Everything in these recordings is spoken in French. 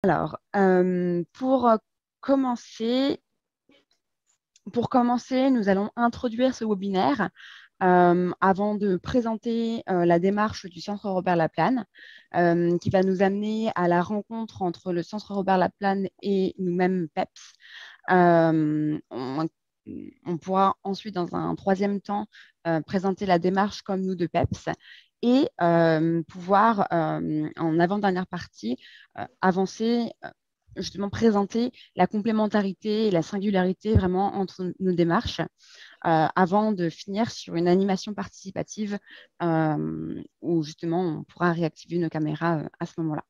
Alors, commencer, pour commencer, nous allons introduire ce webinaire avant de présenter la démarche du Centre Robert Laplane, qui va nous amener à la rencontre entre le Centre Robert Laplane et nous-mêmes PEPS. On pourra ensuite, dans un troisième temps, présenter la démarche comme nous de PEPS et pouvoir, en avant-dernière partie, avancer, justement présenter la complémentarité et la singularité vraiment entre nos démarches avant de finir sur une animation participative où justement on pourra réactiver nos caméras à ce moment-là.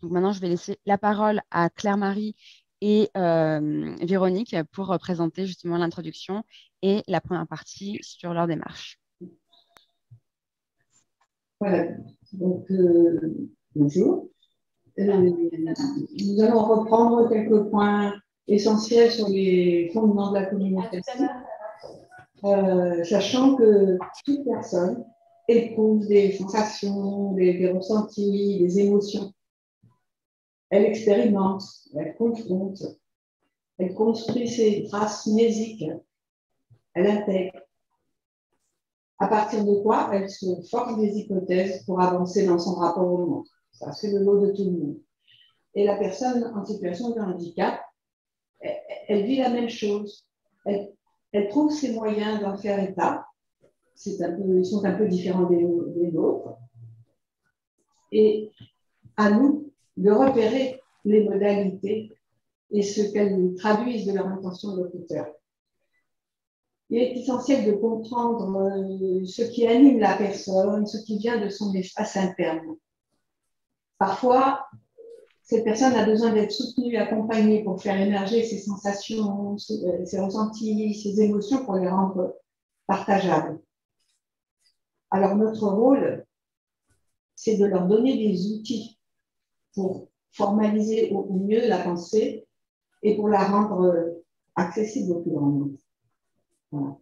Donc maintenant, je vais laisser la parole à Claire-Marie et Véronique pour présenter justement l'introduction et la première partie sur leur démarche. Voilà, donc bonjour. Nous allons reprendre quelques points essentiels sur les fondements de la communication, sachant que toute personne éprouve des sensations, des ressentis, des émotions. Elle expérimente, elle confronte, elle construit ses traces mnésiques, elle intègre. À partir de quoi elle se forge des hypothèses pour avancer dans son rapport au monde. Ça, c'est le lot de tout le monde. Et la personne en situation de handicap, elle vit la même chose. Elle trouve ses moyens d'en faire état. Ils sont un peu différents des nôtres. Et à nous de repérer les modalités et ce qu'elles traduisent de leur intention locuteur. Il est essentiel de comprendre ce qui anime la personne, ce qui vient de son espace interne. Parfois, cette personne a besoin d'être soutenue, accompagnée pour faire émerger ses sensations, ses ressentis, ses émotions pour les rendre partageables. Alors, notre rôle, c'est de leur donner des outils pour formaliser au mieux la pensée et pour la rendre accessible au plus grand nombre. Voilà.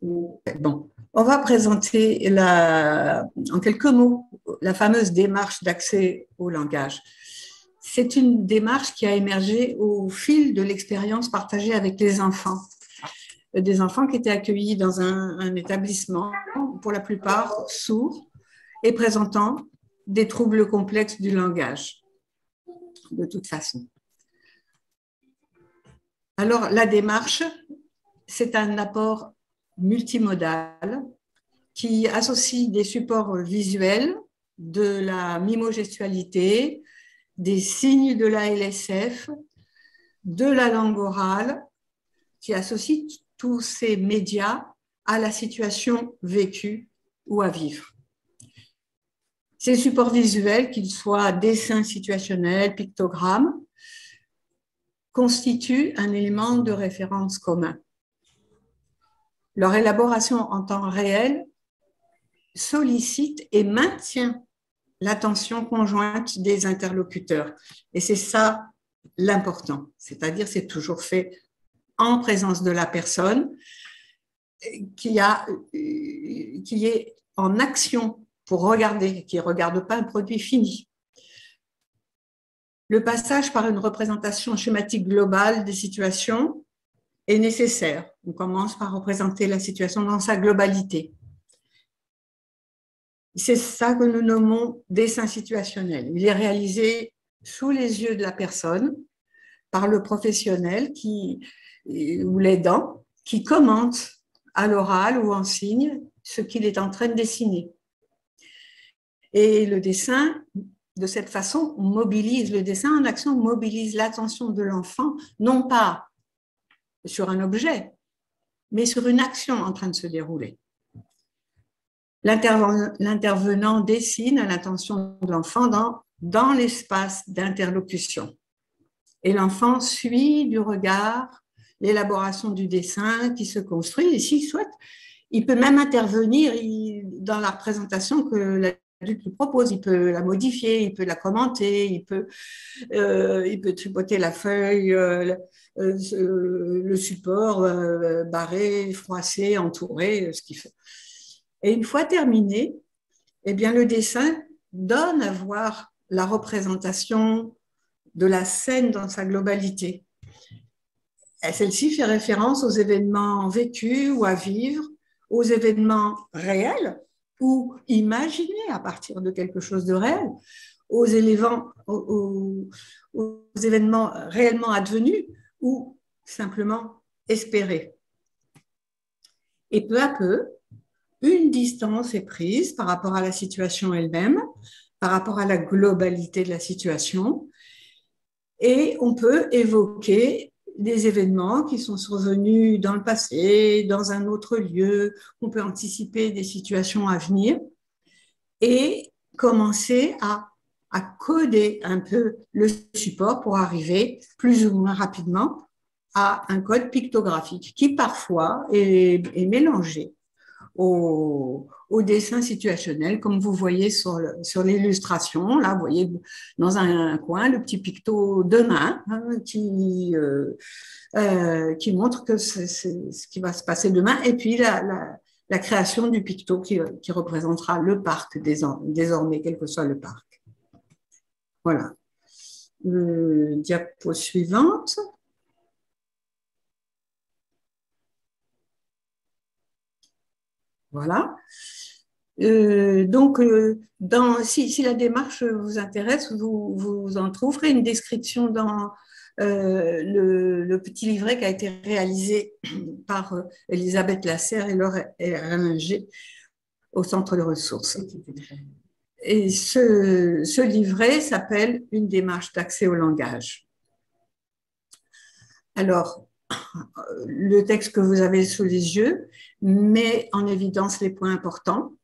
Bon, on va présenter en quelques mots la fameuse démarche d'accès au langage. C'est une démarche qui a émergé au fil de l'expérience partagée avec les enfants. Des enfants qui étaient accueillis dans un établissement, pour la plupart sourds et présentant des troubles complexes du langage, de toute façon. Alors, la démarche, c'est un apport multimodal qui associe des supports visuels, de la mimogestualité, des signes de la LSF, de la langue orale, qui associe tous ces médias à la situation vécue ou à vivre. Ces supports visuels, qu'ils soient dessins situationnels, pictogrammes, constituent un élément de référence commun. Leur élaboration en temps réel sollicite et maintient l'attention conjointe des interlocuteurs. Et c'est ça l'important, c'est-à-dire c'est toujours fait en présence de la personne qui est en action pour regarder, qui ne regarde pas un produit fini. Le passage par une représentation schématique globale des situations est nécessaire. On commence par représenter la situation dans sa globalité. C'est ça que nous nommons dessin situationnel. Il est réalisé sous les yeux de la personne par le professionnel ou l'aidant qui commente à l'oral ou en signe ce qu'il est en train de dessiner. Et le dessin, de cette façon, le dessin en action mobilise l'attention de l'enfant, non pas sur un objet, mais sur une action en train de se dérouler. L'intervenant dessine à l'intention de l'enfant dans l'espace d'interlocution. Et l'enfant suit du regard l'élaboration du dessin qui se construit. Et s'il souhaite, il peut même intervenir dans la représentation que l'adulte lui propose. Il peut la modifier, il peut la commenter, il peut tripoter la feuille, le support, barrer, froisser, entourer, ce qu'il fait. Et une fois terminé, eh bien, le dessin donne à voir la représentation de la scène dans sa globalité. Celle-ci fait référence aux événements vécus ou à vivre, aux événements réels ou imaginés à partir de quelque chose de réel, aux événements réellement advenus ou simplement espérés. Et peu à peu, une distance est prise par rapport à la situation elle-même, par rapport à la globalité de la situation, et on peut évoquer des événements qui sont survenus dans le passé, dans un autre lieu, on peut anticiper des situations à venir et commencer à coder un peu le support pour arriver plus ou moins rapidement à un code pictographique qui parfois est mélangé au dessin situationnel, comme vous voyez sur l'illustration. Là, vous voyez dans un coin le petit picto de main qui montre que c'est ce qui va se passer demain, et puis la création du picto qui représentera le parc désormais, quel que soit le parc. Voilà. Diapo suivante. Voilà. Donc, si la démarche vous intéresse, vous en trouverez une description dans le petit livret qui a été réalisé par Elisabeth Lasserre et Laure Erlinger au Centre de ressources. Et ce livret s'appelle « Une démarche d'accès au langage ». Alors, le texte que vous avez sous les yeux met en évidence les points importants.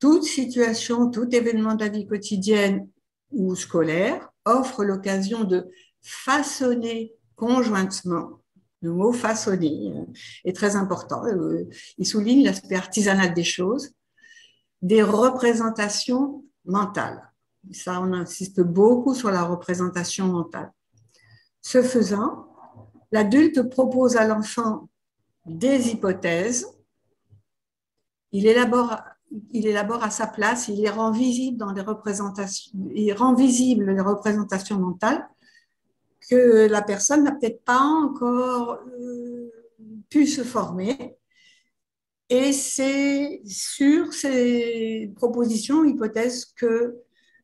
Toute situation, tout événement de la vie quotidienne ou scolaire offre l'occasion de façonner conjointement. Le mot façonner est très important. Il souligne l'aspect artisanal des choses, des représentations mentales. Ça, on insiste beaucoup sur la représentation mentale. Ce faisant, l'adulte propose à l'enfant des hypothèses, il élabore à sa place, il les rend visibles dans des représentations, il rend visibles les représentations mentales que la personne n'a peut-être pas encore pu se former. Et c'est sur ces propositions, hypothèses que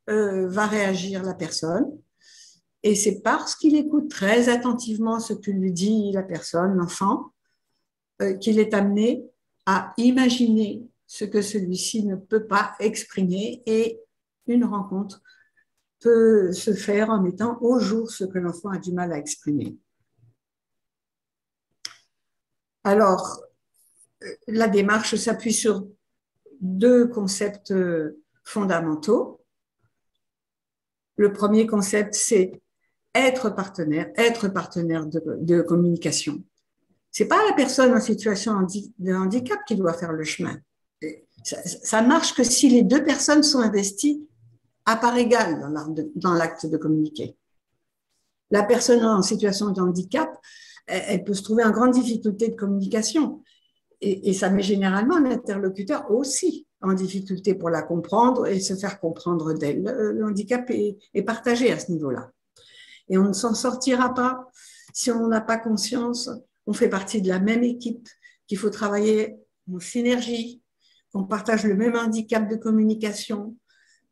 va réagir la personne. Et c'est parce qu'il écoute très attentivement ce que lui dit la personne, l'enfant, qu'il est amené à imaginer ce que celui-ci ne peut pas exprimer, et une rencontre peut se faire en mettant au jour ce que l'enfant a du mal à exprimer. Alors, la démarche s'appuie sur deux concepts fondamentaux. Le premier concept, c'est être partenaire de communication. Ce n'est pas la personne en situation de handicap qui doit faire le chemin. Ça marche que si les deux personnes sont investies à part égale dans l'acte de communiquer. La personne en situation de handicap, elle peut se trouver en grande difficulté de communication. Et ça met généralement l'interlocuteur aussi en difficulté pour la comprendre et se faire comprendre d'elle. Le handicap est partagé à ce niveau-là. Et on ne s'en sortira pas si on n'a pas conscience, on fait partie de la même équipe, qu'il faut travailler en synergie, qu'on partage le même handicap de communication,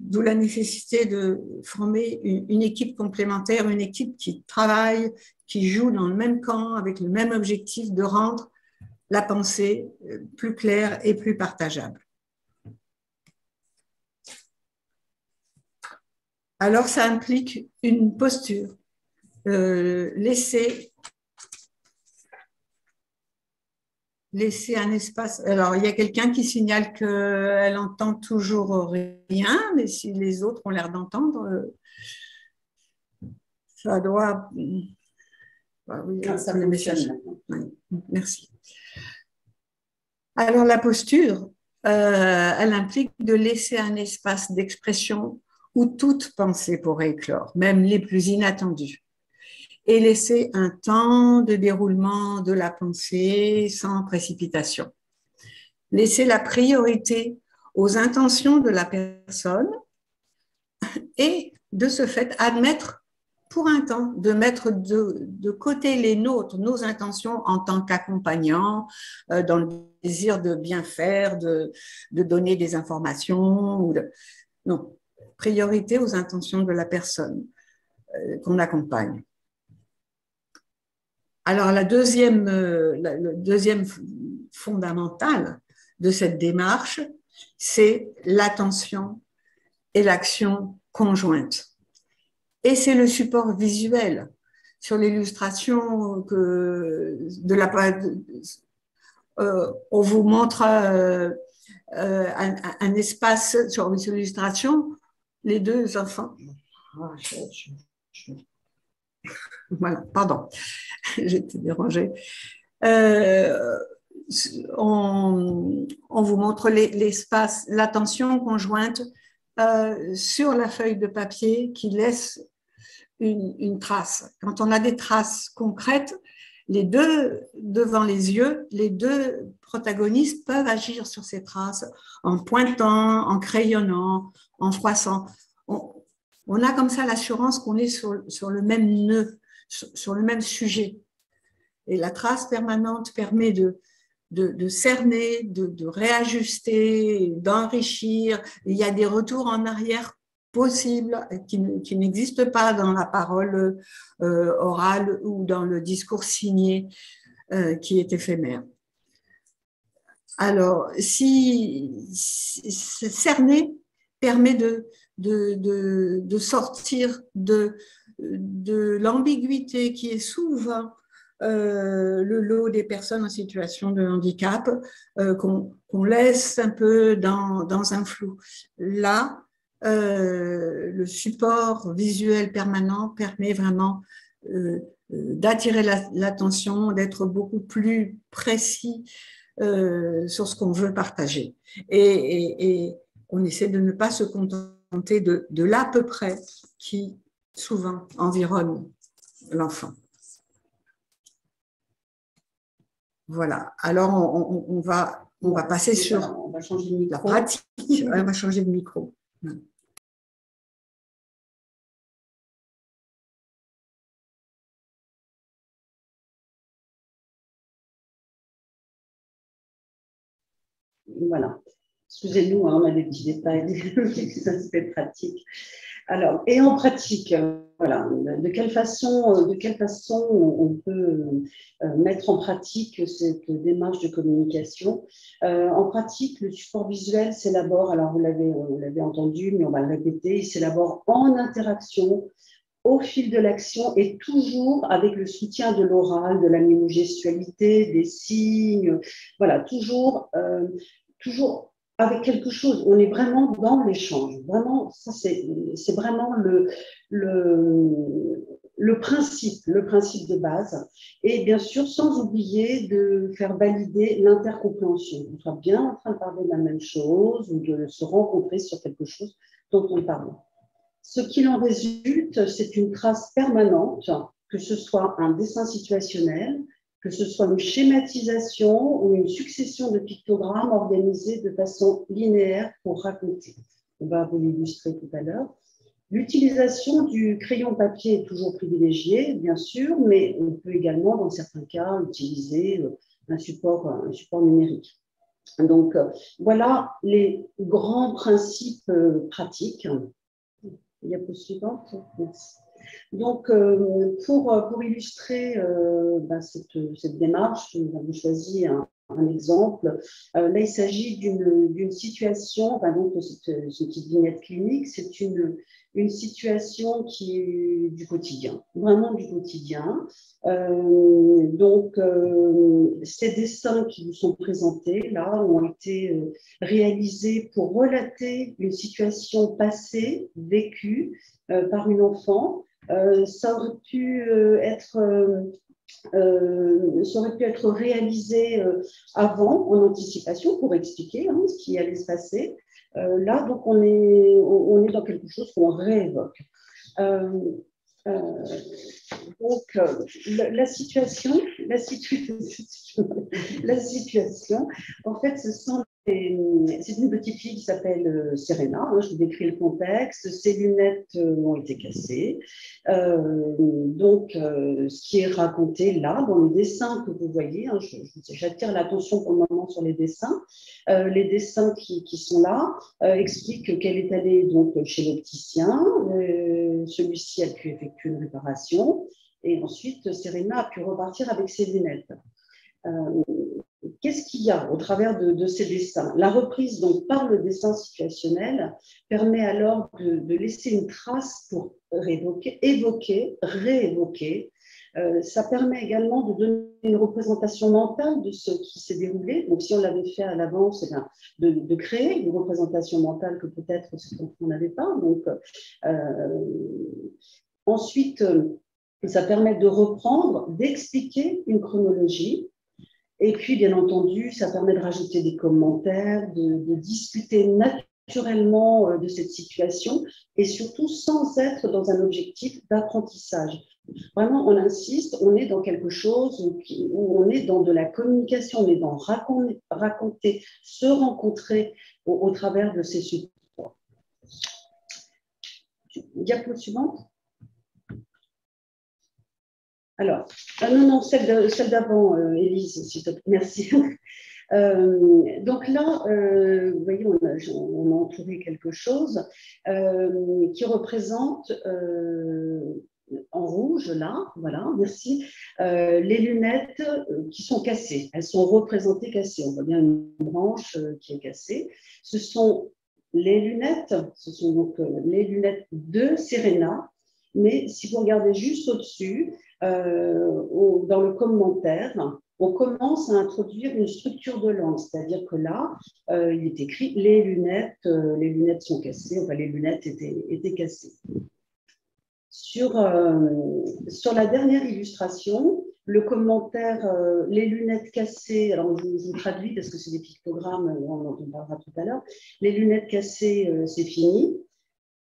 d'où la nécessité de former une équipe complémentaire, une équipe qui travaille, qui joue dans le même camp, avec le même objectif de rendre la pensée plus claire et plus partageable. Alors, ça implique une posture. Laisser un espace. Alors, il y a quelqu'un qui signale qu'elle entend toujours rien, mais si les autres ont l'air d'entendre, ça doit... Oui, ça me fonctionne. Oui, merci. Alors, la posture, elle implique de laisser un espace d'expression où toute pensée pourrait éclore, même les plus inattendues, et laisser un temps de déroulement de la pensée sans précipitation. Laisser la priorité aux intentions de la personne et de ce fait, admettre pour un temps, de mettre de côté les nôtres, nos intentions en tant qu'accompagnants, dans le désir de bien faire, de donner des informations. Non, priorité aux intentions de la personne qu'on accompagne. Alors, le deuxième fondamental de cette démarche, c'est l'attention et l'action conjointe. Et c'est le support visuel. Sur l'illustration on vous montre un espace sur l'illustration, les deux enfants. Voilà, pardon, j'étais dérangée. On vous montre l'espace, l'attention conjointe sur la feuille de papier qui laisse une trace. Quand on a des traces concrètes, les deux devant les yeux, les deux protagonistes peuvent agir sur ces traces en pointant, en crayonnant, en froissant. On a comme ça l'assurance qu'on est sur le même nœud, sur le même sujet. Et la trace permanente permet de cerner, de réajuster, d'enrichir. Il y a des retours en arrière possibles qui n'existent pas dans la parole orale ou dans le discours signé qui est éphémère. Alors, cerner permet de sortir de l'ambiguïté qui est souvent le lot des personnes en situation de handicap, qu'on laisse un peu dans un flou. Là, le support visuel permanent permet vraiment d'attirer l'attention, d'être beaucoup plus précis sur ce qu'on veut partager. Et on essaie de ne pas se contenter de l'à peu près qui souvent environne l'enfant. Voilà. Alors, on va passer sur la pratique. On va changer de micro. Voilà. Excusez-nous, hein, on a des petits détails, des aspects pratiques. Alors, et en pratique, voilà, de quelle façon on peut mettre en pratique cette démarche de communication. En pratique, le support visuel s'élabore, alors vous l'avez entendu, mais on va le répéter, il s'élabore en interaction au fil de l'action et toujours avec le soutien de l'oral, de la mimogestualité, des signes, voilà, toujours avec quelque chose. On est vraiment dans l'échange. Vraiment, ça c'est vraiment le principe de base. Et bien sûr, sans oublier de faire valider l'intercompréhension. On soit bien en train de parler de la même chose ou de se rencontrer sur quelque chose dont on parle. Ce qu'il en résulte, c'est une trace permanente, que ce soit un dessin situationnel, que ce soit une schématisation ou une succession de pictogrammes organisés de façon linéaire pour raconter. On va vous l'illustrer tout à l'heure. L'utilisation du crayon papier est toujours privilégiée, bien sûr, mais on peut également, dans certains cas, utiliser un support numérique. Donc, voilà les grands principes pratiques. Diapo suivante. Merci. Donc, pour illustrer cette démarche, nous avons choisi un exemple. Là, il s'agit d'une situation, donc cette petite vignette clinique, c'est une situation qui est du quotidien, vraiment du quotidien. Ces dessins qui vous sont présentés, là, ont été réalisés pour relater une situation passée, vécue par une enfant. Ça aurait pu être réalisé avant, en anticipation, pour expliquer ce qui allait se passer. Là, donc, on est dans quelque chose qu'on réévoque. La situation, en fait, ce sont c'est une petite fille qui s'appelle Serena, hein, je vous décris le contexte. Ses lunettes ont été cassées. Ce qui est raconté là, dans le dessin que vous voyez, hein, j'attire l'attention pour le moment sur les dessins. Les dessins qui sont là expliquent qu'elle est allée donc, chez l'opticien. Celui-ci a pu effectuer une réparation. Et ensuite, Serena a pu repartir avec ses lunettes. Qu'est-ce qu'il y a au travers de ces dessins? La reprise donc, par le dessin situationnel permet alors de laisser une trace pour évoquer, réévoquer. Ça permet également de donner une représentation mentale de ce qui s'est déroulé. Donc, si on l'avait fait à l'avance, de créer une représentation mentale que peut-être cet enfant n'avait pas. Donc, ensuite, ça permet de reprendre, d'expliquer une chronologie. Et puis, bien entendu, ça permet de rajouter des commentaires, de discuter naturellement de cette situation et surtout sans être dans un objectif d'apprentissage. Vraiment, on insiste, on est dans quelque chose où on est dans de la communication, on est dans raconter, se rencontrer au travers de ces supports. Diapo suivante. Alors, non, celle d'avant, Élise, s'il te plaît, merci. Donc là, vous voyez, on a entouré quelque chose qui représente en rouge, là, voilà, merci, les lunettes qui sont cassées. Elles sont représentées cassées. On voit bien une branche qui est cassée. Ce sont les lunettes, ce sont donc les lunettes de Serena. Mais si vous regardez juste au-dessus, dans le commentaire, on commence à introduire une structure de langue, c'est-à-dire que là, il est écrit les lunettes sont cassées, enfin les lunettes étaient cassées. Sur la dernière illustration, le commentaire les lunettes cassées, alors je vous traduis parce que c'est des pictogrammes, on en parlera tout à l'heure, les lunettes cassées, c'est fini.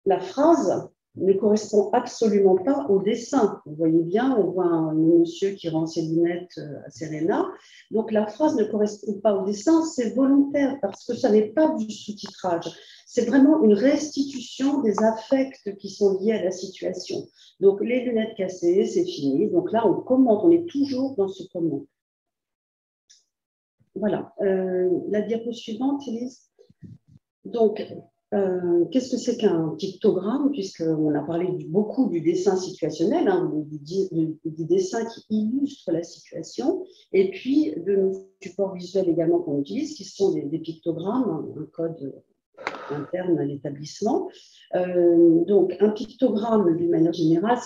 La phrase ne correspond absolument pas au dessin. Vous voyez bien, on voit un monsieur qui rend ses lunettes à Serena. Donc la phrase ne correspond pas au dessin, c'est volontaire parce que ça n'est pas du sous-titrage. C'est vraiment une restitution des affects qui sont liés à la situation. Donc les lunettes cassées, c'est fini. Donc là, on commente, on est toujours dans ce comment. Voilà. La diapo suivante, Élise. Donc, qu'est-ce que c'est qu'un pictogramme, puisqu'on a parlé beaucoup du dessin situationnel, hein, du dessin qui illustre la situation, et puis de nos supports visuels également qu'on utilise, qui sont des pictogrammes, un code interne à l'établissement. Donc, un pictogramme, d'une manière générale,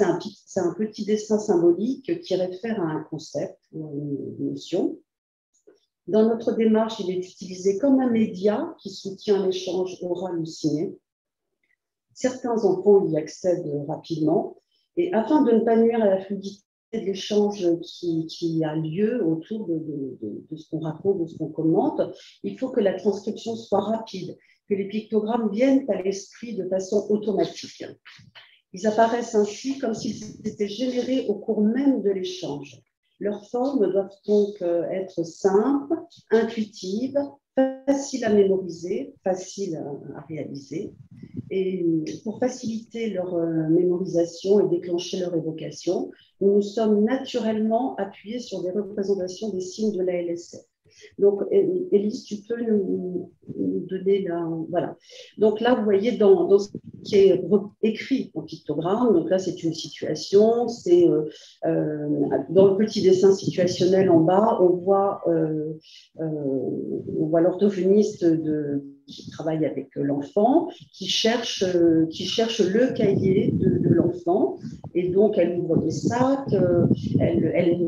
c'est un petit dessin symbolique qui réfère à un concept ou à une notion. Dans notre démarche, il est utilisé comme un média qui soutient l'échange oral ou ciné. Certains enfants y accèdent rapidement. Et afin de ne pas nuire à la fluidité de l'échange qui a lieu autour de ce qu'on raconte, de ce qu'on commente, il faut que la transcription soit rapide, que les pictogrammes viennent à l'esprit de façon automatique. Ils apparaissent ainsi comme s'ils étaient générés au cours même de l'échange. Leurs formes doivent donc être simples, intuitives, faciles à mémoriser, faciles à réaliser. Et pour faciliter leur mémorisation et déclencher leur évocation, nous nous sommes naturellement appuyés sur des représentations des signes de la LSF. Donc, Élise, tu peux nous donner la… Voilà. Donc là, vous voyez, dans ce qui est écrit en pictogramme, donc là, c'est une situation, c'est dans le petit dessin situationnel en bas, on voit l'orthophoniste qui travaille avec l'enfant, qui cherche le cahier de l'enfant, et donc elle ouvre des sacs, elle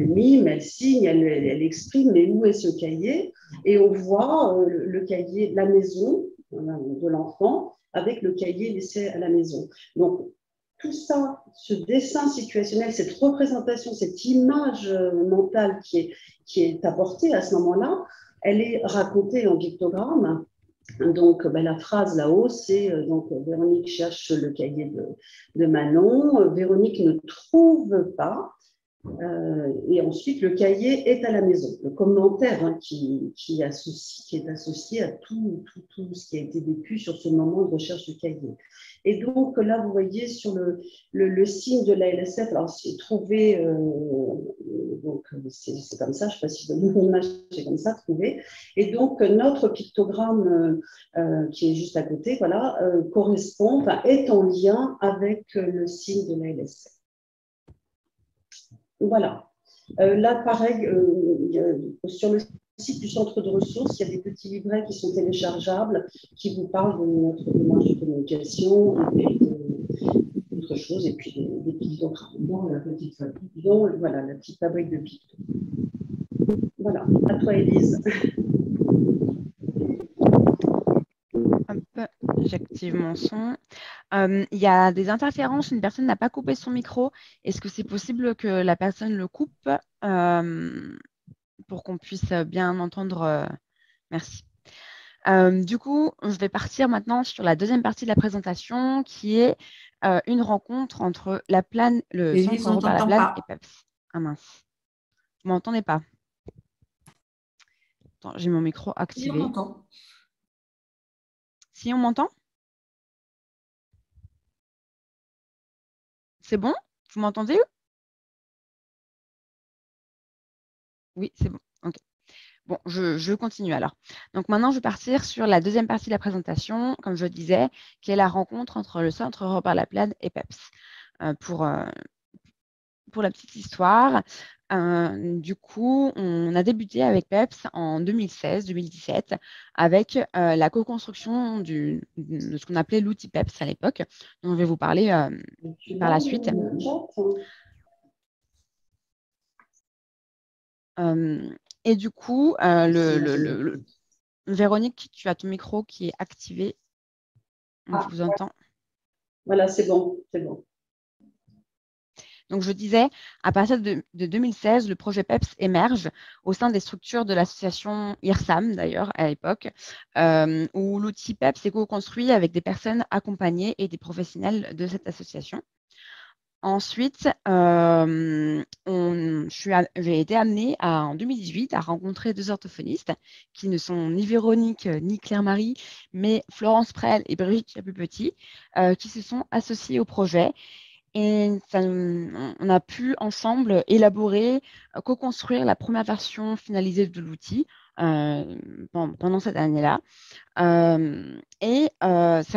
mime, elle signe, elle exprime, mais où est ce cahier? Et on voit le cahier de la maison de l'enfant avec le cahier laissé à la maison. Donc, tout ça, ce dessin situationnel, cette représentation, cette image mentale qui est apportée à ce moment-là, elle est racontée en pictogramme. Donc, la phrase là-haut, c'est donc Véronique cherche le cahier de Manon. Véronique ne trouve pas. Et ensuite, le cahier est à la maison. Le commentaire qui est associé à tout ce qui a été vécu sur ce moment de recherche du cahier. Et donc là, vous voyez sur le signe de la LSF, alors c'est trouvé, donc c'est comme ça, je ne sais pas si je donne une image, c'est comme ça, trouvé. Et donc notre pictogramme qui est juste à côté, voilà, correspond, enfin, est en lien avec le signe de la LSF. Voilà. Là, pareil, sur le site du centre de ressources, il y a des petits livrets qui sont téléchargeables, qui vous parlent de notre démarche de communication et d'autres choses, et puis des pictogrammes. La petite fabrique. Voilà, la petite fabrique de pictogrammes. Voilà, à toi, Élise. Hop, j'active mon son. Il y a des interférences, une personne n'a pas coupé son micro. Est-ce que c'est possible que la personne le coupe pour qu'on puisse bien entendre Merci. Du coup, je vais partir maintenant sur la deuxième partie de la présentation qui est une rencontre entre la Plane, le Élise, Centre on ne Robert t'entend Laplane pas. et PEPS. Ah mince, vous m'entendez pas? Attends, j'ai mon micro Oui, on activé. t'entend. Si on m'entend? C'est bon? Vous m'entendez? Oui, c'est bon. Ok. Bon, je continue alors. Donc maintenant, je vais partir sur la deuxième partie de la présentation, comme je disais, qui est la rencontre entre le Centre Robert Laplane et PEPS. Pour la petite histoire, du coup, on a débuté avec PEPS en 2016-2017 avec la co-construction de ce qu'on appelait l'outil PEPS à l'époque, dont je vais vous parler par la suite. Et du coup, Véronique, tu as ton micro qui est activé. Je vous entends. Voilà, c'est bon, c'est bon. Donc, je disais, à partir de 2016, le projet PEPS émerge au sein des structures de l'association IRSAM, d'ailleurs, à l'époque, où l'outil PEPS est co-construit avec des personnes accompagnées et des professionnels de cette association. Ensuite, j'ai été amenée en 2018 à rencontrer deux orthophonistes qui ne sont ni Véronique ni Claire-Marie, mais Florence Prel et Brigitte Chapupetit, qui se sont associés au projet. Et on a pu ensemble élaborer, co-construire la première version finalisée de l'outil pendant cette année-là. Ça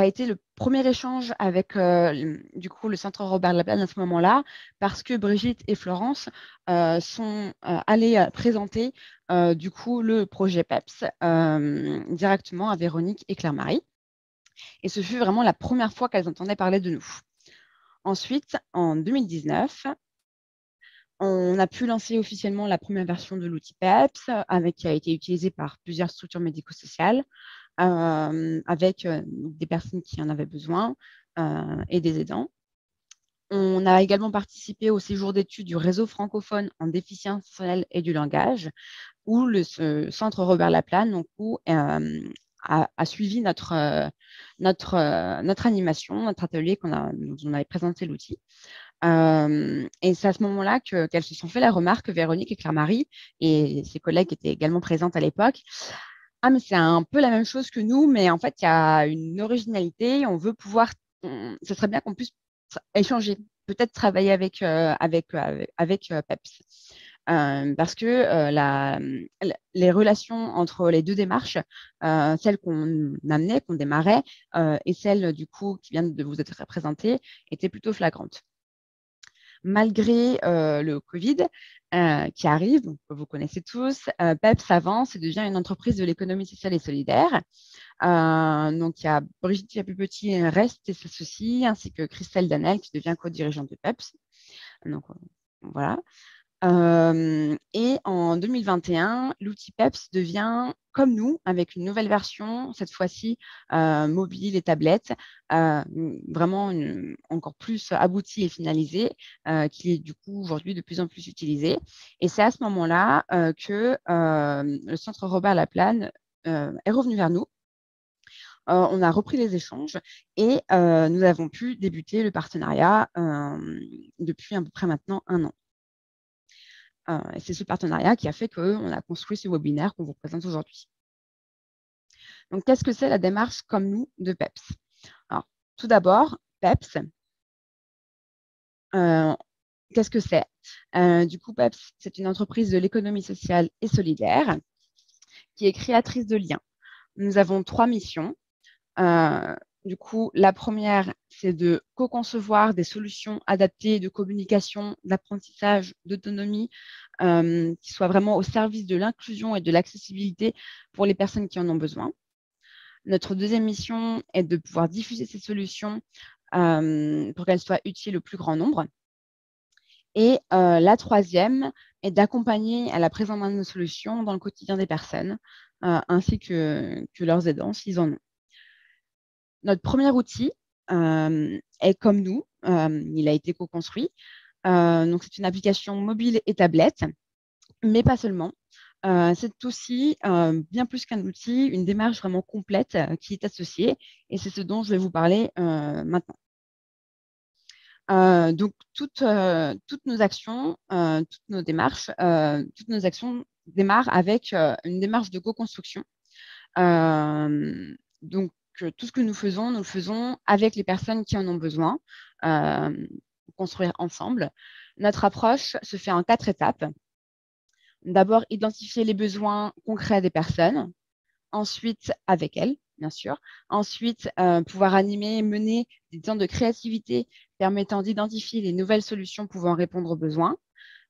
a été le premier échange avec du coup, le Centre Robert Laplane à ce moment-là, parce que Brigitte et Florence sont allées présenter du coup, le projet PEPS directement à Véronique et Claire-Marie. Et ce fut vraiment la première fois qu'elles entendaient parler de nous. Ensuite, en 2019, on a pu lancer officiellement la première version de l'outil PEPS, qui a été utilisé par plusieurs structures médico-sociales, avec des personnes qui en avaient besoin et des aidants. On a également participé au séjour d'études du réseau francophone en déficience sensorielle et du langage, où le centre Robert Laplane a suivi notre animation, notre atelier dont on avait présenté l'outil. Et c'est à ce moment-là qu'elles se sont fait la remarque, Véronique et Claire-Marie, et ses collègues étaient également présentes à l'époque. Ah, mais c'est un peu la même chose que nous, mais en fait, il y a une originalité. On veut pouvoir, ce serait bien qu'on puisse échanger, peut-être travailler avec PEPS. Parce que les relations entre les deux démarches, celle qu'on amenait, qu'on démarrait, et celle du coup qui vient de vous être présentée, étaient plutôt flagrantes. Malgré le Covid qui arrive, donc, vous connaissez tous, PEPS avance et devient une entreprise de l'économie sociale et solidaire. Donc, il y a Brigitte Chapupetit reste et s'associe, ainsi que Christelle Danel qui devient co-dirigeante de PEPS. Donc, voilà. Et en 2021, l'outil PEPS devient comme nous, avec une nouvelle version, cette fois-ci mobile et tablette, vraiment encore plus aboutie et finalisée, qui est du coup aujourd'hui de plus en plus utilisée. Et c'est à ce moment-là que le Centre Robert Laplane est revenu vers nous. On a repris les échanges et nous avons pu débuter le partenariat depuis à peu près maintenant 1 an. Et c'est ce partenariat qui a fait qu'on a construit ce webinaire qu'on vous présente aujourd'hui. Donc, qu'est-ce que c'est la démarche comme nous de PEPS? Alors, tout d'abord, PEPS, qu'est-ce que c'est? Du coup, PEPS, c'est une entreprise de l'économie sociale et solidaire qui est créatrice de liens. Nous avons 3 missions. Du coup, la première, c'est de co-concevoir des solutions adaptées de communication, d'apprentissage, d'autonomie, qui soient vraiment au service de l'inclusion et de l'accessibilité pour les personnes qui en ont besoin. Notre deuxième mission est de pouvoir diffuser ces solutions pour qu'elles soient utiles au plus grand nombre. Et la troisième est d'accompagner à la prise en main de nos solutions dans le quotidien des personnes, ainsi que leurs aidants s'ils en ont. Notre premier outil est comme nous, il a été co-construit. Donc, c'est une application mobile et tablette, mais pas seulement. C'est aussi bien plus qu'un outil, une démarche vraiment complète qui est associée, et c'est ce dont je vais vous parler maintenant. Donc, toutes nos actions, toutes nos démarches, toutes nos actions démarrent avec une démarche de co-construction. Donc, tout ce que nous le faisons avec les personnes qui en ont besoin, construire ensemble. Notre approche se fait en 4 étapes. D'abord, identifier les besoins concrets des personnes. Ensuite, avec elles, bien sûr. Ensuite, pouvoir animer et mener des temps de créativité permettant d'identifier les nouvelles solutions pouvant répondre aux besoins.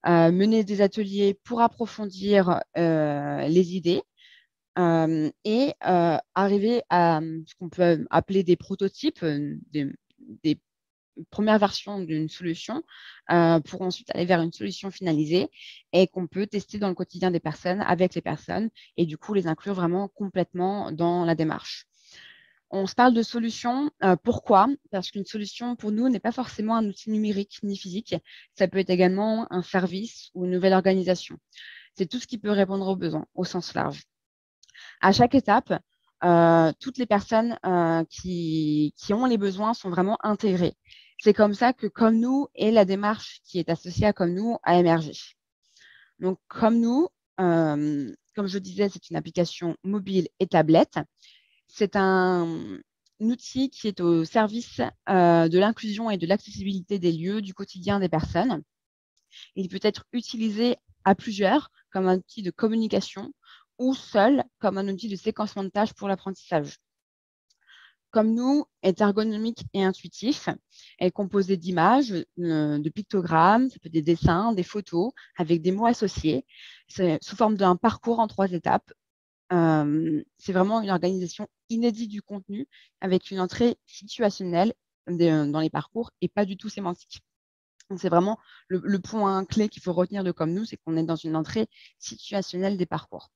Mener des ateliers pour approfondir les idées. Et arriver à ce qu'on peut appeler des prototypes, des premières versions d'une solution, pour ensuite aller vers une solution finalisée et qu'on peut tester dans le quotidien des personnes, avec les personnes, et du coup les inclure vraiment complètement dans la démarche. On se parle de solution. Pourquoi? Parce qu'une solution, pour nous, n'est pas forcément un outil numérique ni physique. Ça peut être également un service ou une nouvelle organisation. C'est tout ce qui peut répondre aux besoins, au sens large. À chaque étape, toutes les personnes qui ont les besoins sont vraiment intégrées. C'est comme ça que Comme nous et la démarche qui est associée à Comme nous a émergé. Donc, Comme nous, comme je disais, c'est une application mobile et tablette. C'est un outil qui est au service de l'inclusion et de l'accessibilité des lieux du quotidien des personnes. Il peut être utilisé à plusieurs comme un outil de communication ou seul comme un outil de séquencement de tâches pour l'apprentissage. Comme nous, est ergonomique et intuitif. Elle est composée d'images, de pictogrammes, ça peut être des dessins, des photos, avec des mots associés. C'est sous forme d'un parcours en 3 étapes. C'est vraiment une organisation inédite du contenu avec une entrée situationnelle dans les parcours et pas du tout sémantique. Donc, c'est vraiment le point clé qu'il faut retenir de Comme nous, c'est qu'on est dans une entrée situationnelle des parcours.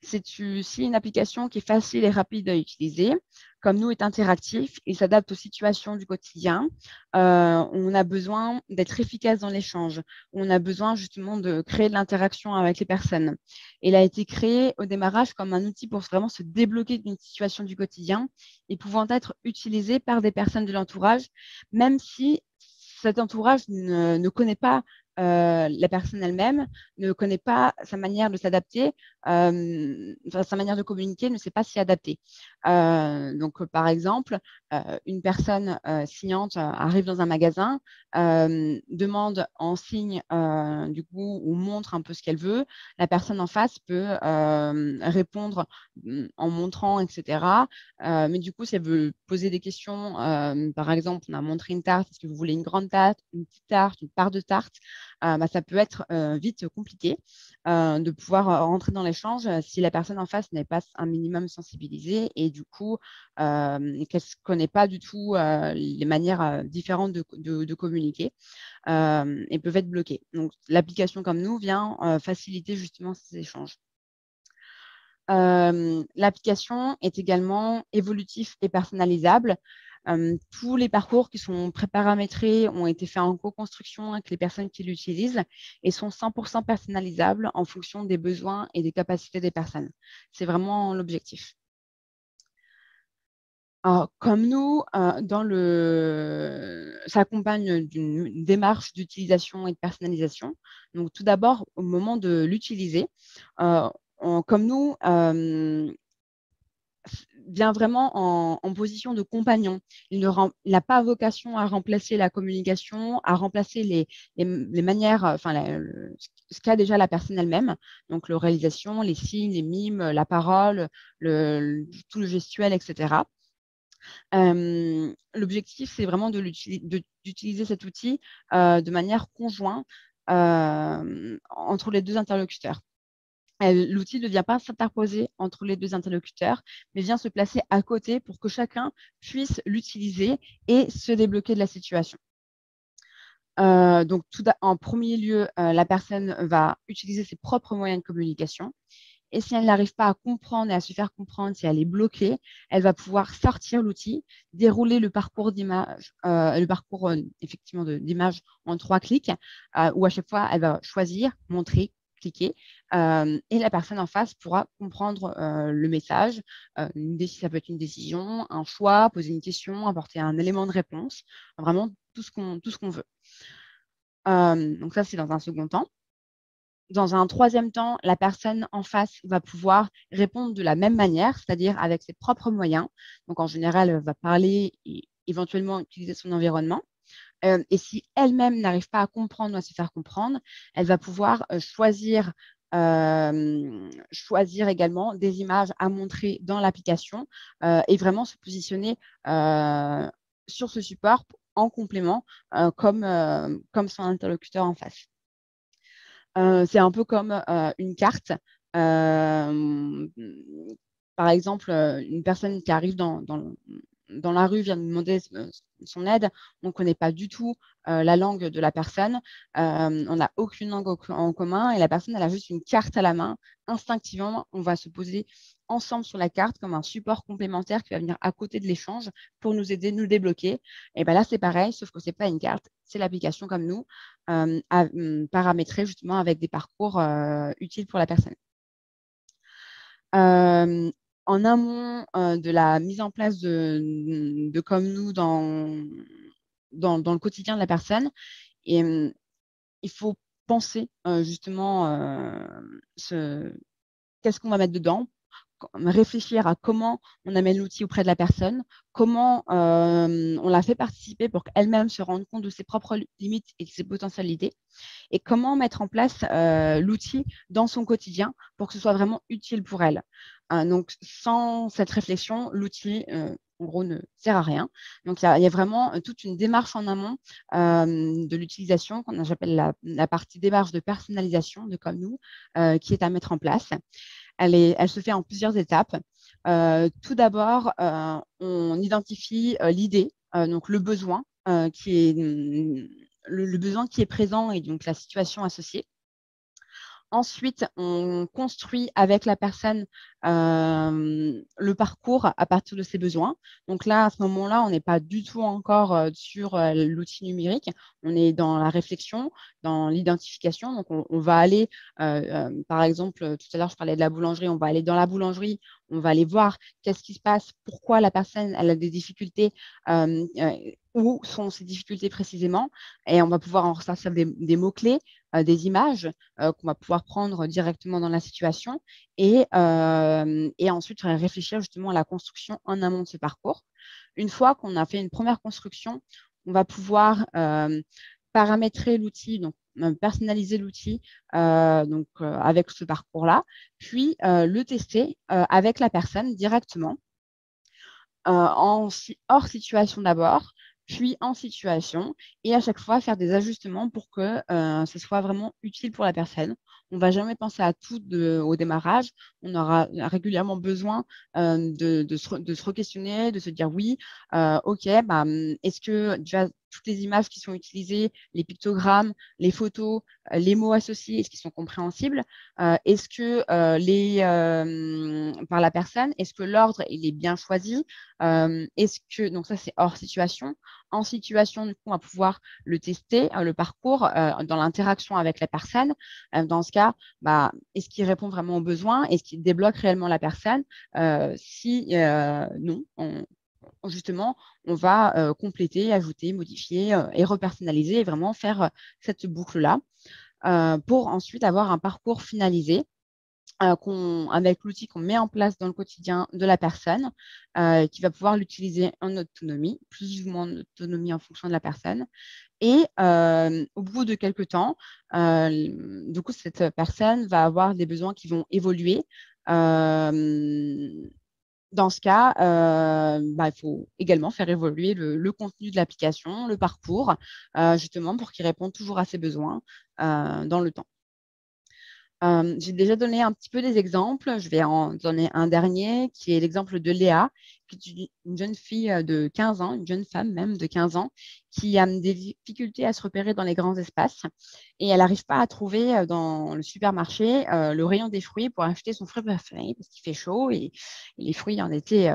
C'est aussi une application qui est facile et rapide à utiliser. Comme nous, est interactif, il s'adapte aux situations du quotidien. On a besoin d'être efficace dans l'échange. On a besoin justement de créer de l'interaction avec les personnes. Il a été créé au démarrage comme un outil pour vraiment se débloquer d'une situation du quotidien et pouvant être utilisé par des personnes de l'entourage, même si cet entourage ne connaît pas la personne elle-même, ne connaît pas sa manière de s'adapter, sa manière de communiquer, ne sait pas s'y adapter. Donc, par exemple, une personne signante arrive dans un magasin, demande en signe, du coup, ou montre un peu ce qu'elle veut. La personne en face peut répondre en montrant, etc. Mais du coup, si elle veut poser des questions, par exemple, on a montré une tarte, est-ce que vous voulez une grande tarte, une petite tarte, une part de tarte? Ça peut être vite compliqué de pouvoir rentrer dans l'échange si la personne en face n'est pas un minimum sensibilisée et du coup qu'elle ne connaît pas du tout les manières différentes de communiquer et peuvent être bloquées. Donc l'application Comme nous vient faciliter justement ces échanges. L'application est également évolutif et personnalisable. Tous les parcours qui sont préparamétrés ont été faits en co-construction avec les personnes qui l'utilisent et sont 100% personnalisables en fonction des besoins et des capacités des personnes. C'est vraiment l'objectif. Alors, comme nous, ça accompagne d'une démarche d'utilisation et de personnalisation. Donc, tout d'abord, au moment de l'utiliser, euh, comme nous, vient vraiment en position de compagnon. Il n'a pas vocation à remplacer la communication, à remplacer les manières, enfin, ce qu'a déjà la personne elle-même, donc la réalisation, les signes, les mimes, la parole, tout le gestuel, etc. L'objectif, c'est vraiment d'utiliser cet outil de manière conjointe entre les deux interlocuteurs. L'outil ne vient pas s'interposer entre les deux interlocuteurs, mais vient se placer à côté pour que chacun puisse l'utiliser et se débloquer de la situation. Donc, en premier lieu, la personne va utiliser ses propres moyens de communication. Et si elle n'arrive pas à comprendre et à se faire comprendre, si elle est bloquée, elle va pouvoir sortir l'outil, dérouler le parcours d'image, effectivement d'image en 3 clics, où à chaque fois, elle va choisir, montrer, cliquer, et la personne en face pourra comprendre le message. Ça peut être une décision, un choix, poser une question, apporter un élément de réponse, vraiment tout ce qu'on veut. Donc ça, c'est dans un second temps. Dans un troisième temps, la personne en face va pouvoir répondre de la même manière, c'est-à-dire avec ses propres moyens. Donc, en général, elle va parler et éventuellement utiliser son environnement. Et si elle-même n'arrive pas à comprendre ou à se faire comprendre, elle va pouvoir choisir également des images à montrer dans l'application et vraiment se positionner sur ce support en complément comme son interlocuteur en face. C'est un peu comme une carte. Euh, Par exemple, une personne qui arrive dans la rue vient de demander son aide. On ne connaît pas du tout la langue de la personne. On n'a aucune langue en commun et la personne, elle a juste une carte à la main. Instinctivement, on va se poser ensemble sur la carte comme un support complémentaire qui va venir à côté de l'échange pour nous aider, nous débloquer. Et ben là, c'est pareil, sauf que ce n'est pas une carte, c'est l'application comme nous, paramétrée justement avec des parcours utiles pour la personne. En amont de la mise en place de comme nous dans le quotidien de la personne, et, il faut penser justement qu'est-ce qu'on va mettre dedans, réfléchir à comment on amène l'outil auprès de la personne, comment on la fait participer pour qu'elle-même se rende compte de ses propres limites et de ses potentialités, et comment mettre en place l'outil dans son quotidien pour que ce soit vraiment utile pour elle. Donc, sans cette réflexion, l'outil, en gros, ne sert à rien. Donc, il y a vraiment toute une démarche en amont de l'utilisation, qu'on j'appelle la partie démarche de personnalisation de Comme nous, qui est à mettre en place. Elle se fait en plusieurs étapes. Tout d'abord, on identifie l'idée, donc le besoin qui est le besoin qui est présent et donc la situation associée. Ensuite, on construit avec la personne le parcours à partir de ses besoins. Donc là, à ce moment-là, on n'est pas du tout encore sur l'outil numérique. On est dans la réflexion, dans l'identification. Donc, on va aller, par exemple, tout à l'heure, je parlais de la boulangerie. On va aller dans la boulangerie. On va aller voir qu'est-ce qui se passe, pourquoi la personne elle a des difficultés, où sont ces difficultés précisément. Et on va pouvoir en ressortir des mots-clés, des images qu'on va pouvoir prendre directement dans la situation et ensuite réfléchir justement à la construction en amont de ce parcours. Une fois qu'on a fait une première construction, on va pouvoir paramétrer l'outil, donc personnaliser l'outil avec ce parcours-là, puis le tester avec la personne directement hors situation d'abord, puis en situation, et à chaque fois faire des ajustements pour que ce soit vraiment utile pour la personne. On ne va jamais penser à tout au démarrage. On aura régulièrement besoin de se re-questionner, de se dire oui, ok, bah, est-ce que déjà toutes les images qui sont utilisées, les pictogrammes, les photos, les mots associés, est-ce qu'ils sont compréhensibles? Est-ce que par la personne, est-ce que l'ordre il est bien choisi? Donc ça c'est hors situation. En situation, du coup, on va pouvoir le tester, le parcours, dans l'interaction avec la personne. Dans ce cas, bah, est-ce qu'il répond vraiment aux besoins? Est-ce qu'il débloque réellement la personne? Si non, justement, on va compléter, ajouter, modifier et repersonnaliser et vraiment faire cette boucle-là pour ensuite avoir un parcours finalisé avec l'outil qu'on met en place dans le quotidien de la personne, qui va pouvoir l'utiliser en autonomie, plus ou moins en autonomie en fonction de la personne. Et au bout de quelques temps, du coup, cette personne va avoir des besoins qui vont évoluer. Dans ce cas, il faut également faire évoluer le contenu de l'application, le parcours, justement pour qu'il réponde toujours à ses besoins dans le temps. J'ai déjà donné un petit peu des exemples. Je vais en donner un dernier qui est l'exemple de Léa, qui est une jeune fille de 15 ans, une jeune femme même de 15 ans, qui a des difficultés à se repérer dans les grands espaces et elle n'arrive pas à trouver dans le supermarché le rayon des fruits pour acheter son fruit préféré parce qu'il fait chaud et les fruits en été.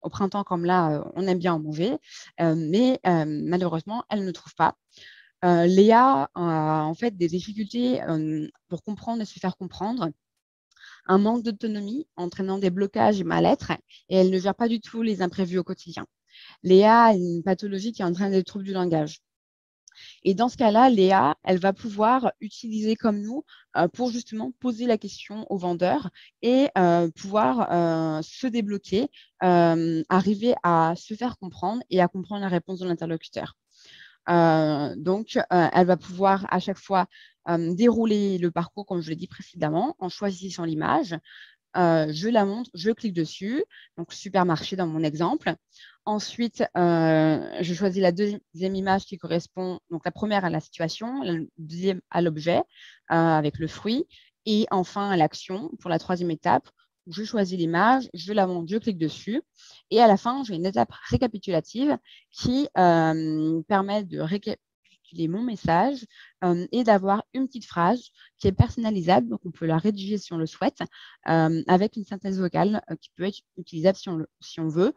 Au printemps comme là, on aime bien en manger, mais malheureusement, elle ne trouve pas. Léa a en fait des difficultés pour comprendre et se faire comprendre, un manque d'autonomie entraînant des blocages et mal-être, et elle ne gère pas du tout les imprévus au quotidien. Léa a une pathologie qui entraîne des troubles du langage. Et dans ce cas-là, Léa, elle va pouvoir utiliser comme nous pour justement poser la question au vendeur et pouvoir se débloquer, arriver à se faire comprendre et à comprendre la réponse de l'interlocuteur. Donc, elle va pouvoir à chaque fois dérouler le parcours, comme je l'ai dit précédemment, en choisissant l'image. Je la montre, je clique dessus, donc supermarché dans mon exemple. Ensuite, je choisis la deuxième image qui correspond, donc la première à la situation, la deuxième à l'objet avec le fruit, et enfin à l'action pour la troisième étape. Je choisis l'image, je la montre, je clique dessus. Et à la fin, j'ai une étape récapitulative qui permet de récapituler mon message et d'avoir une petite phrase qui est personnalisable. Donc, on peut la rédiger si on le souhaite avec une synthèse vocale qui peut être utilisable si on veut.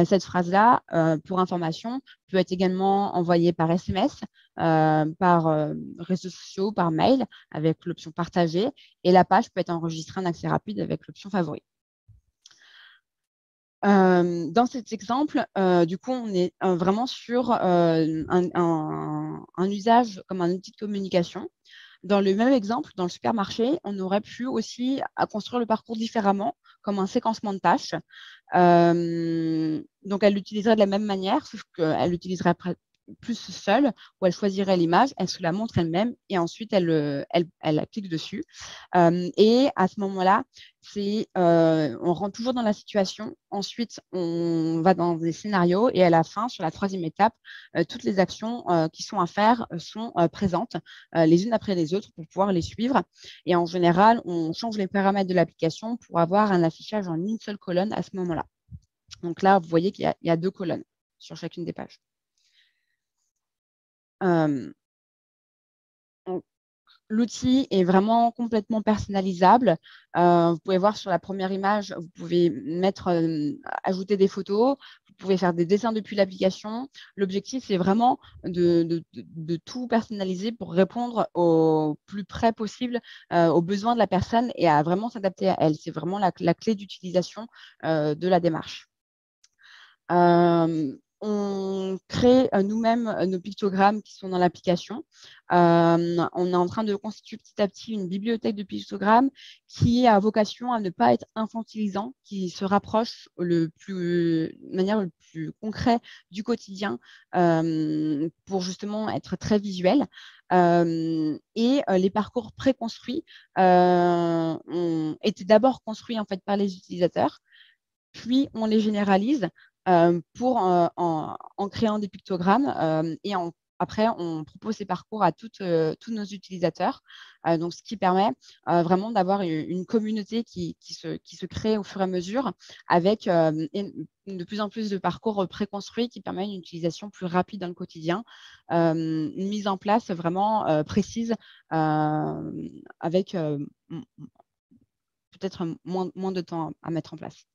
Cette phrase-là, pour information, peut être également envoyée par SMS, par réseaux sociaux, par mail, avec l'option partager. Et la page peut être enregistrée en accès rapide avec l'option favori. Dans cet exemple, du coup, on est vraiment sur un usage comme un outil de communication. Dans le même exemple, dans le supermarché, on aurait pu aussi construire le parcours différemment, comme un séquencement de tâches. Donc, elle l'utiliserait de la même manière, sauf qu'elle l'utiliserait plus seule, où elle choisirait l'image, elle se la montre elle-même et ensuite elle clique dessus. Et à ce moment-là, on rentre toujours dans la situation. Ensuite, on va dans des scénarios et à la fin, sur la troisième étape, toutes les actions qui sont à faire sont présentes les unes après les autres pour pouvoir les suivre. Et en général, on change les paramètres de l'application pour avoir un affichage en une seule colonne à ce moment-là. Donc là, vous voyez qu'il y a 2 colonnes sur chacune des pages. L'outil est vraiment complètement personnalisable. Vous pouvez voir sur la première image, vous pouvez ajouter des photos, vous pouvez faire des dessins depuis l'application. L'objectif, c'est vraiment de tout personnaliser pour répondre au plus près possible aux besoins de la personne et à vraiment s'adapter à elle. C'est vraiment la clé d'utilisation de la démarche. On crée nous-mêmes nos pictogrammes qui sont dans l'application. On est en train de constituer petit à petit une bibliothèque de pictogrammes qui a vocation à ne pas être infantilisant, qui se rapproche de manière le plus concrète du quotidien pour justement être très visuel. Et les parcours préconstruits ont été d'abord construits en fait par les utilisateurs, puis on les généralise en créant des pictogrammes et après, on propose ces parcours à tous nos utilisateurs, donc ce qui permet vraiment d'avoir une communauté qui se crée au fur et à mesure avec de plus en plus de parcours préconstruits qui permettent une utilisation plus rapide dans le quotidien, une mise en place vraiment précise avec peut-être moins de temps à mettre en place.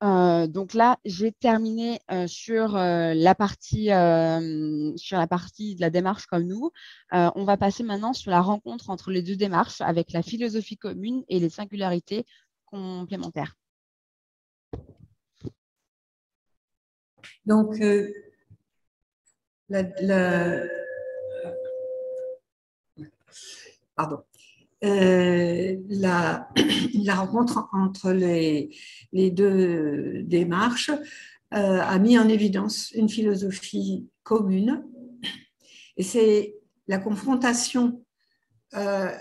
Donc là, j'ai terminé sur la partie de la démarche comme nous. On va passer maintenant sur la rencontre entre les deux démarches avec la philosophie commune et les singularités complémentaires. Donc, la, la- pardon. La rencontre entre les deux démarches a mis en évidence une philosophie commune, et c'est la confrontation. Attends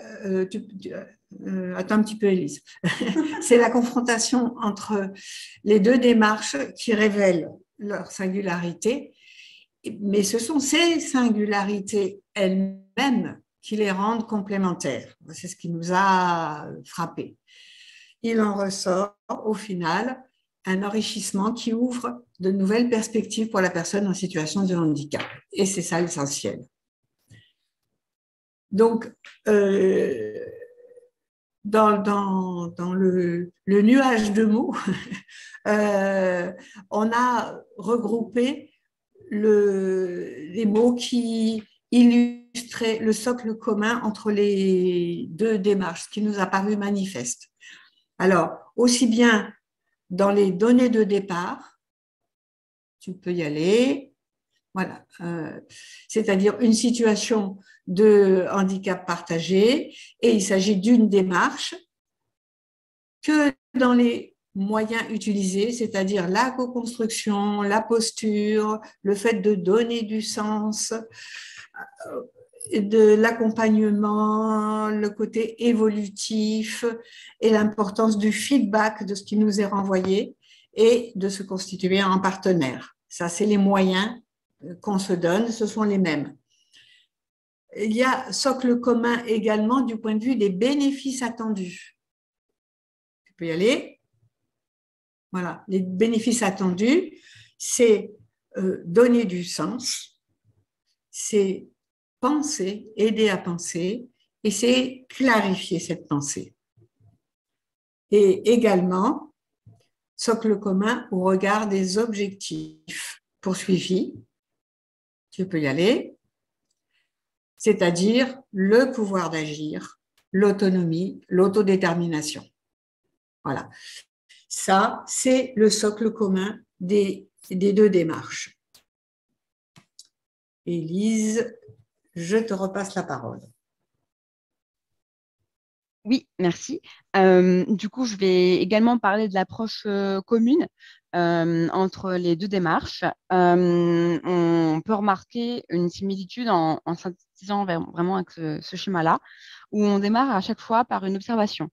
un petit peu, Élise. C'est la confrontation entre les deux démarches qui révèlent leur singularité, mais ce sont ces singularités elles-mêmes qui les rendent complémentaires. C'est ce qui nous a frappés. Il en ressort au final un enrichissement qui ouvre de nouvelles perspectives pour la personne en situation de handicap. Et c'est ça l'essentiel. Donc, dans le nuage de mots, on a regroupé les mots qui illustraient le socle commun entre les deux démarches, ce qui nous a paru manifeste. Alors, aussi bien dans les données de départ, tu peux y aller, voilà, c'est-à-dire une situation de handicap partagé, et il s'agit d'une démarche, que dans les moyens utilisés, c'est-à-dire la co-construction, la posture, le fait de donner du sens, de l'accompagnement, le côté évolutif et l'importance du feedback de ce qui nous est renvoyé et de se constituer en partenaire. Ça, c'est les moyens qu'on se donne, ce sont les mêmes. Il y a socle commun également du point de vue des bénéfices attendus. Tu peux y aller. Voilà, les bénéfices attendus, c'est donner du sens, c'est penser, aider à penser, et c'est clarifier cette pensée. Et également, socle commun au regard des objectifs poursuivis. Tu peux y aller. C'est-à-dire le pouvoir d'agir, l'autonomie, l'autodétermination. Voilà. Ça, c'est le socle commun des deux démarches. Élise, je te repasse la parole. Oui, merci. Du coup, je vais également parler de l'approche commune entre les deux démarches. On peut remarquer une similitude en synthétisant vraiment avec ce schéma-là, où on démarre à chaque fois par une observation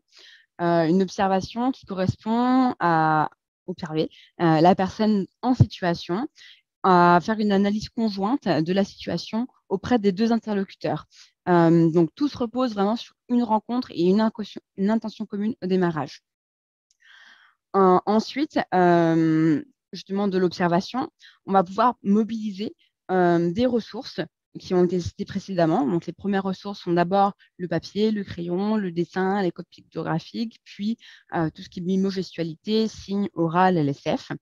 qui correspond à observer la personne en situation, à faire une analyse conjointe de la situation auprès des deux interlocuteurs. Donc, tout se repose vraiment sur une rencontre et une intention commune au démarrage. Ensuite, justement, de l'observation, on va pouvoir mobiliser des ressources qui ont été citées précédemment. Donc, les premières ressources sont d'abord le papier, le crayon, le dessin, les codes pictographiques, puis tout ce qui est mimo-gestualité, signes, oral, LSF.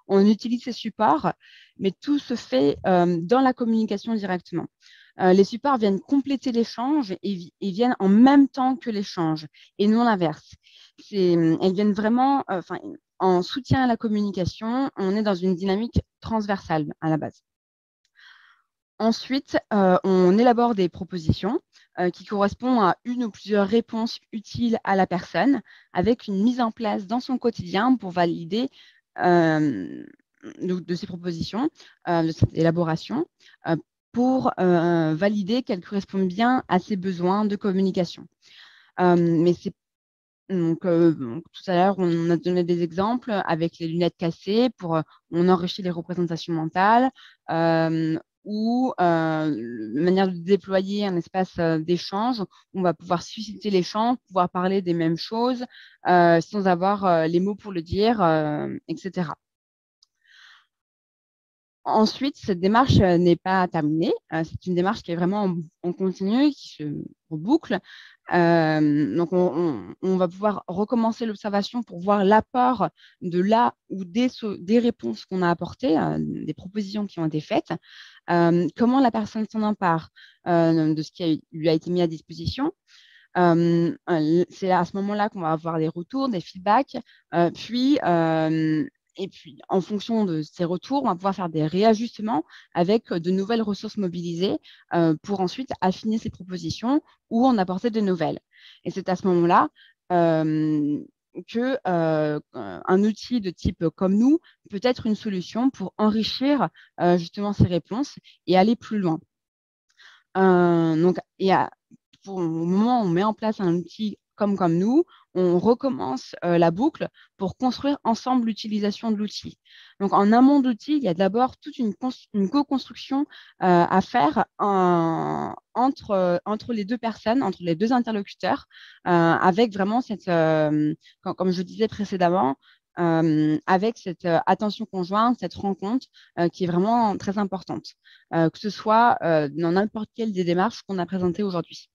On utilise ces supports, mais tout se fait dans la communication directement. Les supports viennent compléter l'échange et viennent en même temps que l'échange, et non l'inverse. Elles viennent vraiment en soutien à la communication. On est dans une dynamique transversale à la base. Ensuite, on élabore des propositions qui correspondent à une ou plusieurs réponses utiles à la personne, avec une mise en place dans son quotidien pour valider de ces propositions, de cette élaboration, pour valider qu'elles correspondent bien à ses besoins de communication. Mais c'est donc, tout à l'heure, on a donné des exemples avec les lunettes cassées on enrichit les représentations mentales, ou la manière de déployer un espace d'échange où on va pouvoir susciter l'échange, pouvoir parler des mêmes choses sans avoir les mots pour le dire, etc. Ensuite, cette démarche n'est pas terminée. C'est une démarche qui est vraiment en continu, qui se reboucle. Donc, on va pouvoir recommencer l'observation pour voir l'apport de là ou des réponses qu'on a apportées, des propositions qui ont été faites, comment la personne s'en empare de ce qui lui a été mis à disposition. C'est à ce moment-là qu'on va avoir des retours, des feedbacks, puis et puis, en fonction de ces retours, on va pouvoir faire des réajustements avec de nouvelles ressources mobilisées pour ensuite affiner ces propositions ou en apporter de nouvelles. Et c'est à ce moment-là qu'un outil de type comme nous peut être une solution pour enrichir justement ces réponses et aller plus loin. Donc, au moment où on met en place un outil comme nous, on recommence la boucle pour construire ensemble l'utilisation de l'outil. Donc, en amont de l'outil, il y a d'abord toute une co-construction à faire entre les deux personnes, entre les deux interlocuteurs, avec vraiment comme je disais précédemment, avec cette attention conjointe, cette rencontre qui est vraiment très importante, que ce soit dans n'importe quelle des démarches qu'on a présentées aujourd'hui.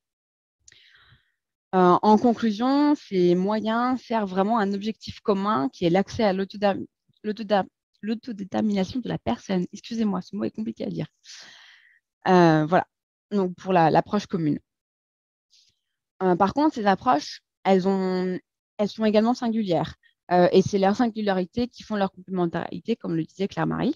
En conclusion, ces moyens servent vraiment à un objectif commun qui est l'accès à l'autodétermination de la personne. Excusez-moi, ce mot est compliqué à dire. Voilà, donc pour l'approche commune. Par contre, ces approches, elles sont également singulières. Et c'est leur singularité qui font leur complémentarité, comme le disait Claire-Marie.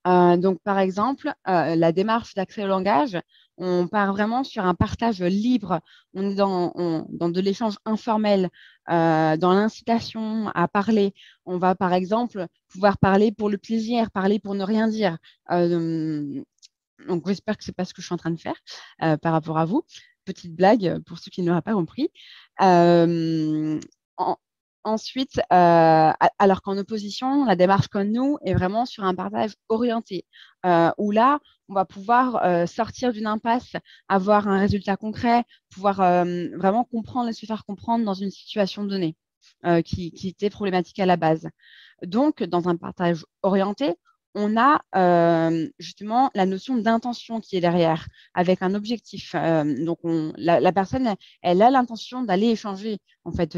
Donc, par exemple, la démarche d'accès au langage, on part vraiment sur un partage libre. On est dans de l'échange informel, dans l'incitation à parler. On va, par exemple, pouvoir parler pour le plaisir, parler pour ne rien dire. Donc, j'espère que ce n'est pas ce que je suis en train de faire par rapport à vous. Petite blague pour ceux qui n'auraient pas compris. Ensuite, alors qu'en opposition, la démarche comme nous est vraiment sur un partage orienté, où là, on va pouvoir sortir d'une impasse, avoir un résultat concret, pouvoir vraiment comprendre et se faire comprendre dans une situation donnée qui était problématique à la base. Donc, dans un partage orienté, on a justement la notion d'intention qui est derrière, avec un objectif. Donc, la personne, elle a l'intention d'aller échanger en fait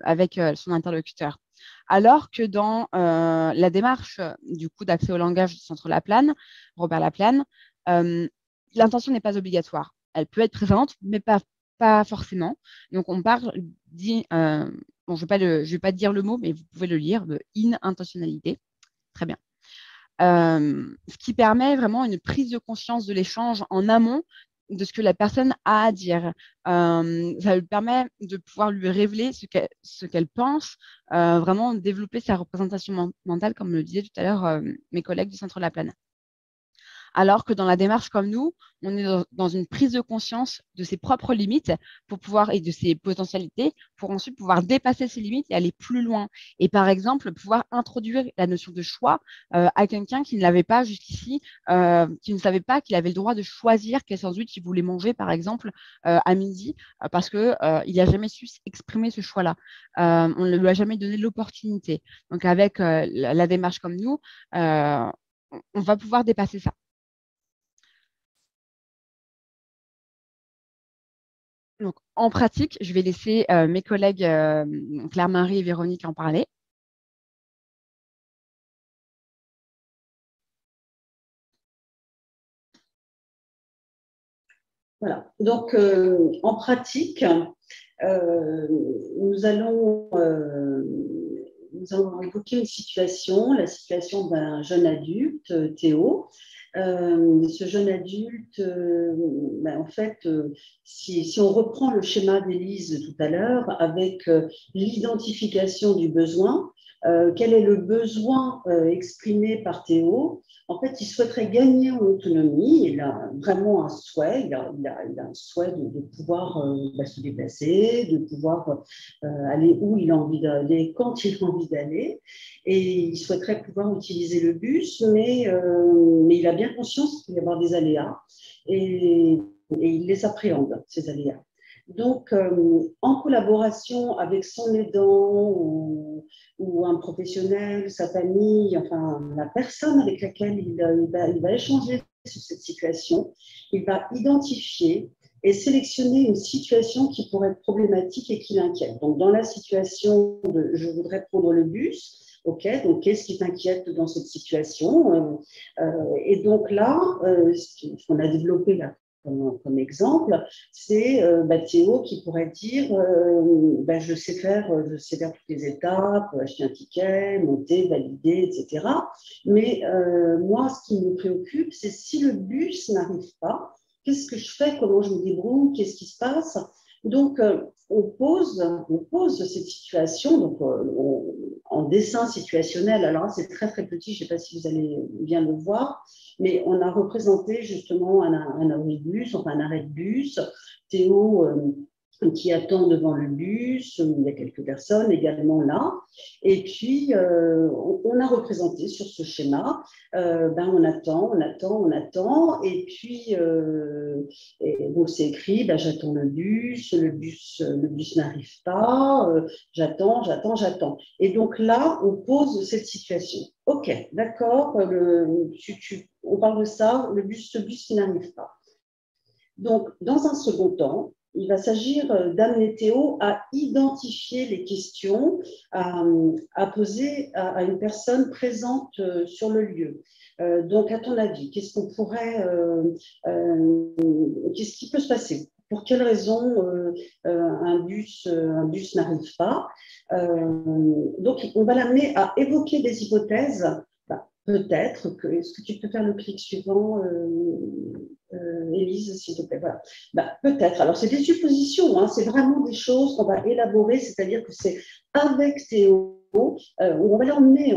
avec son interlocuteur. Alors que dans la démarche du coup d'accès au langage du Centre Laplane, Robert Laplane, l'intention n'est pas obligatoire. Elle peut être présente, mais pas forcément. Donc, on parle bon, je ne vais pas dire le mot, mais vous pouvez le lire, de in-intentionnalité. Très bien. Ce qui permet vraiment une prise de conscience de l'échange en amont de ce que la personne a à dire. Ça lui permet de pouvoir lui révéler ce qu'elle pense, vraiment développer sa représentation mentale, comme le disaient tout à l'heure mes collègues du Centre Laplane. Alors que dans la démarche comme nous, on est dans une prise de conscience de ses propres limites et de ses potentialités pour ensuite pouvoir dépasser ces limites et aller plus loin. Et par exemple, pouvoir introduire la notion de choix à quelqu'un qui ne l'avait pas jusqu'ici, qui ne savait pas qu'il avait le droit de choisir quel sandwich il voulait manger, par exemple, à midi, parce qu'il n'a jamais su exprimer ce choix-là. On ne lui a jamais donné l'opportunité. Donc, avec la démarche comme nous, on va pouvoir dépasser ça. Donc, en pratique, je vais laisser mes collègues Claire-Marie et Véronique en parler. Voilà. Donc, en pratique, nous allons évoquer une situation, la situation d'un jeune adulte, Théo. Ce jeune adulte, en fait, si on reprend le schéma d'Élise tout à l'heure, avec l'identification du besoin, quel est le besoin exprimé par Théo? En fait, il souhaiterait gagner en autonomie. Il a vraiment un souhait. Il a un souhait de pouvoir se déplacer, de pouvoir aller où il a envie d'aller, quand il a envie d'aller. Et il souhaiterait pouvoir utiliser le bus, mais il a bien conscience qu'il va y avoir des aléas et il les appréhende, ces aléas. Donc, en collaboration avec son aidant ou un professionnel, sa famille, enfin la personne avec laquelle il va échanger sur cette situation, il va identifier et sélectionner une situation qui pourrait être problématique et qui l'inquiète. Donc, dans la situation de « je voudrais prendre le bus », ok, donc qu'est-ce qui t'inquiète dans cette situation? Et donc là, on a développé la comme exemple, c'est Théo qui pourrait dire je sais faire toutes les étapes, acheter un ticket, monter, valider, etc. Mais moi, ce qui me préoccupe, c'est si le bus n'arrive pas, qu'est-ce que je fais, comment je me débrouille, qu'est-ce qui se passe? Donc, on pose cette situation donc, en dessin situationnel. Alors, c'est très, très petit, je ne sais pas si vous allez bien le voir, mais on a représenté justement un arrêt de bus, enfin un arrêt de bus. Théo qui attend devant le bus, il y a quelques personnes également là. Et puis, on a représenté sur ce schéma, on attend, et puis, donc c'est écrit, j'attends le bus n'arrive pas, j'attends. Et donc là, on pose cette situation. Ok, d'accord, on parle de ça, ce bus qui n'arrive pas. Donc, dans un second temps, il va s'agir d'amener Théo à identifier les questions à poser à une personne présente sur le lieu. Donc, à ton avis, qu'est-ce qui peut se passer? Pour quelles raisons un bus n'arrive pas? Donc, on va l'amener à évoquer des hypothèses. Peut-être que, est-ce que tu peux faire le clic suivant, Élise, s'il te plaît, voilà. Peut-être. Alors, c'est des suppositions, hein, c'est vraiment des choses qu'on va élaborer, c'est-à-dire que c'est avec Théo, où on va l'emmener